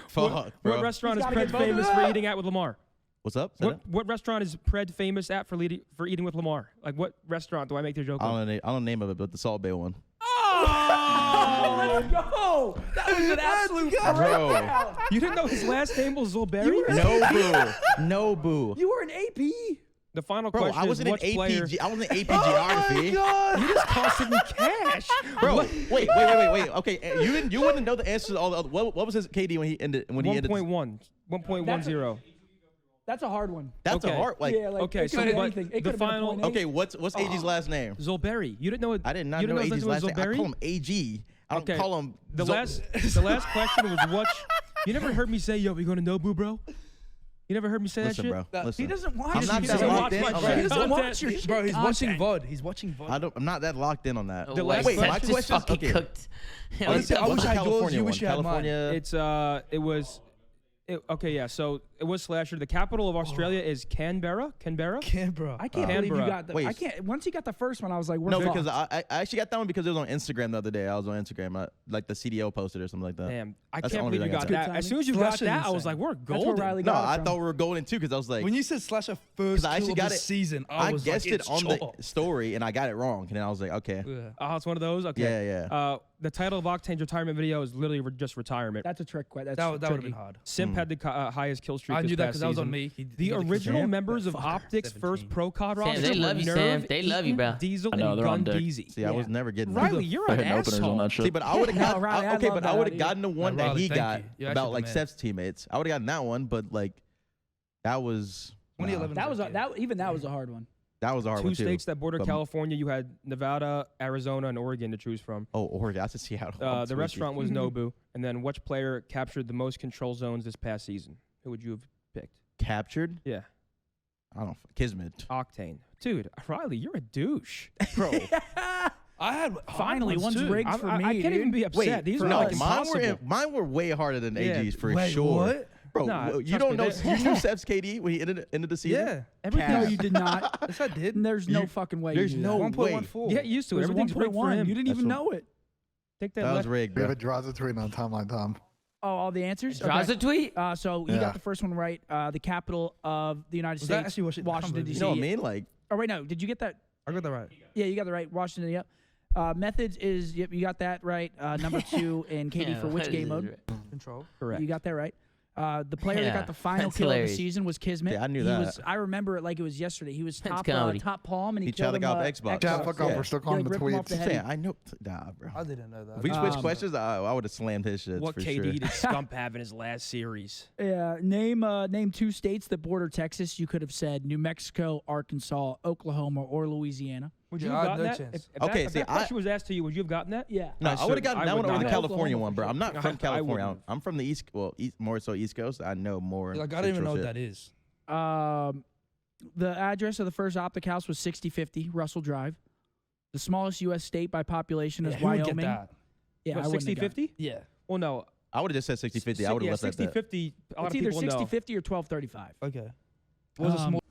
fuck, bro. What restaurant is gotta Pred get both of famous them. for eating at with Lamar? What's up? Say that? What restaurant is Pred famous at for eating with Lamar? Like, what restaurant do I make the joke on? I don't name of it, but the Salt Bay one. Oh, let's go. That was an absolute Bro. You didn't know his last name was Zolberry? No boo. No boo. You were an AP. The final Bro, question I is wasn't in which player... AP. I wasn't in AP geography. You just costed me cash. Bro, wait. Okay, you wouldn't know the answers to all the other. What was his KD when he ended? 1.1. 1.10. That's a hard one. That's Okay. a hard. Like, Yeah, like, okay, it so could've been but anything. It the could've been a final... point. okay, what's AG's last name? Zolberry. You didn't know it. I did not you know didn't AG's his last was name. I Zolberry? call him AG. I don't Okay. call him. The last question was what? You never heard me say, "Yo, we going to Nobu, bro"? You never heard me say Listen, that shit? bro. Listen. He doesn't watch. I'm not he that doesn't locked watch in. my Okay. shit. He doesn't Content. watch your shit. Bro, he's watching Content. VOD. He's watching VOD. I'm not that locked in on that. Oh, last wait, question- Flex my is question- fucking okay. cooked. Honestly, I What's wish the I had yours. California You one? wish you had mine. California. Okay, yeah. So it was Slasher. The capital of Australia is Canberra. Canberra. I can't believe you Canberra. got the. Wait. I can't. Once you got the first one, I was like, we're No, fucked. because I actually got that one because it was on Instagram the other day. I was on Instagram, like the CDO posted or something like that. Damn, I That's the can't only believe you thing I got got. that. As soon as you Slasher's got that, I was insane. like, we're That's where golden. Riley No, got it I from. thought we were golden too because I was like, When you said Slasher first I actually kill got of the it. season, I was guessed like, it it's on the chalk. story and I got it wrong, and then I was like, okay, Yeah. Oh, it's one of those. Okay. yeah. The title of Octane's retirement video is literally just retirement. That's a trick. That's That would have tricky. been hard. Simp had the highest kill streak. I this knew that past because that was on season. me. The original members of Fucker, Optic's 17. first pro COD Sam, roster they were love you, Sam. Nerve, They love you, Eaton, bro. Diesel, I know, and they're on Gun deck. Deezy. See, I was never getting Riley, you're They're an hitting openers on asshole. that shit. See, but I would have got Riley, I okay, love but that I would idea. have gotten the one that Riley, he thank got you. You're about actually like the man. Steph's teammates. I would have gotten that one, but like that was 2011. That was okay. that was a hard one. that was a hard Two one too. states that border But- California, you had Nevada, Arizona, and Oregon to choose from. Oh, Oregon. That's a Seattle. I'm The tweaking. restaurant was Nobu. And then which player captured the most control zones this past season? Who would you have picked? Captured. Yeah, I don't know. Kismet. Octane. Dude, Riley, you're a douche. Bro. I had Finally, hard one's too. rigged for me. I can't even dude. be upset. These are no, like mine impossible. were way harder than Yeah. AG's for Wait, sure. what? Bro, Nah, you trust don't me, know. they- You knew Steph's KD when he ended the season. Yeah. Everything. No, you did not. Yes, I did. There's no You- fucking way. there's you knew no that. way. 1.14. Get used to It it. was Everything's rigged for 1.1. him. You didn't That's even what- know it. Take that. That was left. rigged, We bro. have a Draza tweet on timeline, Tom. Oh, all the answers. Draws a tweet. So you Yeah. got the first one right. The capital of the United Was that States, actually Washington? Washington You You D.C. know what I mean? Like, Oh wait, no. Did you get that? I got that right. Yeah, you got that right. Washington. Yep. Methods is yep. You got that right. Number 2 in KD Yeah, for which what game is mode? it? Control. Correct. You got that right. The player that Yeah, got the final that's kill of the hilarious. season was Kismet. Yeah, I knew he that. Was, I remember it like it was yesterday. He was That's top comedy. top palm and he He tried killed to him, go off Xbox. Yeah, Xbox. fuck off. Yeah. We're still Yeah, calling like the rip him off tweets. the head. saying, I know. Nah, bro. I didn't know that. If we switch Um, questions, I would have slammed his shit. What for KD sure. did Scump have in his last series? Yeah, name 2 states that border Texas. You could have said New Mexico, Arkansas, Oklahoma, or Louisiana. Would Yeah, you I have had gotten no that? chance. If Okay, that, see, if that question was asked to you, would you have gotten that? Yeah. No, I would have gotten I that would one over not the have. California Oklahoma one, bro. for I'm not sure. from I California. wouldn't. I'm from the East, more so East Coast. I know more. Like, I don't even know what central that shit. is. The address of the first Optic house was 6050 Russell Drive. The smallest U.S. state by population is Yeah, who would Wyoming. get that? Yeah, What, I wouldn't have got it. 60-50? Yeah. Well, no. I would have just said 60-50. I would have left that. 60-50. A lot It's of either people know. 6050 or 1235. Okay. What was a Um, small?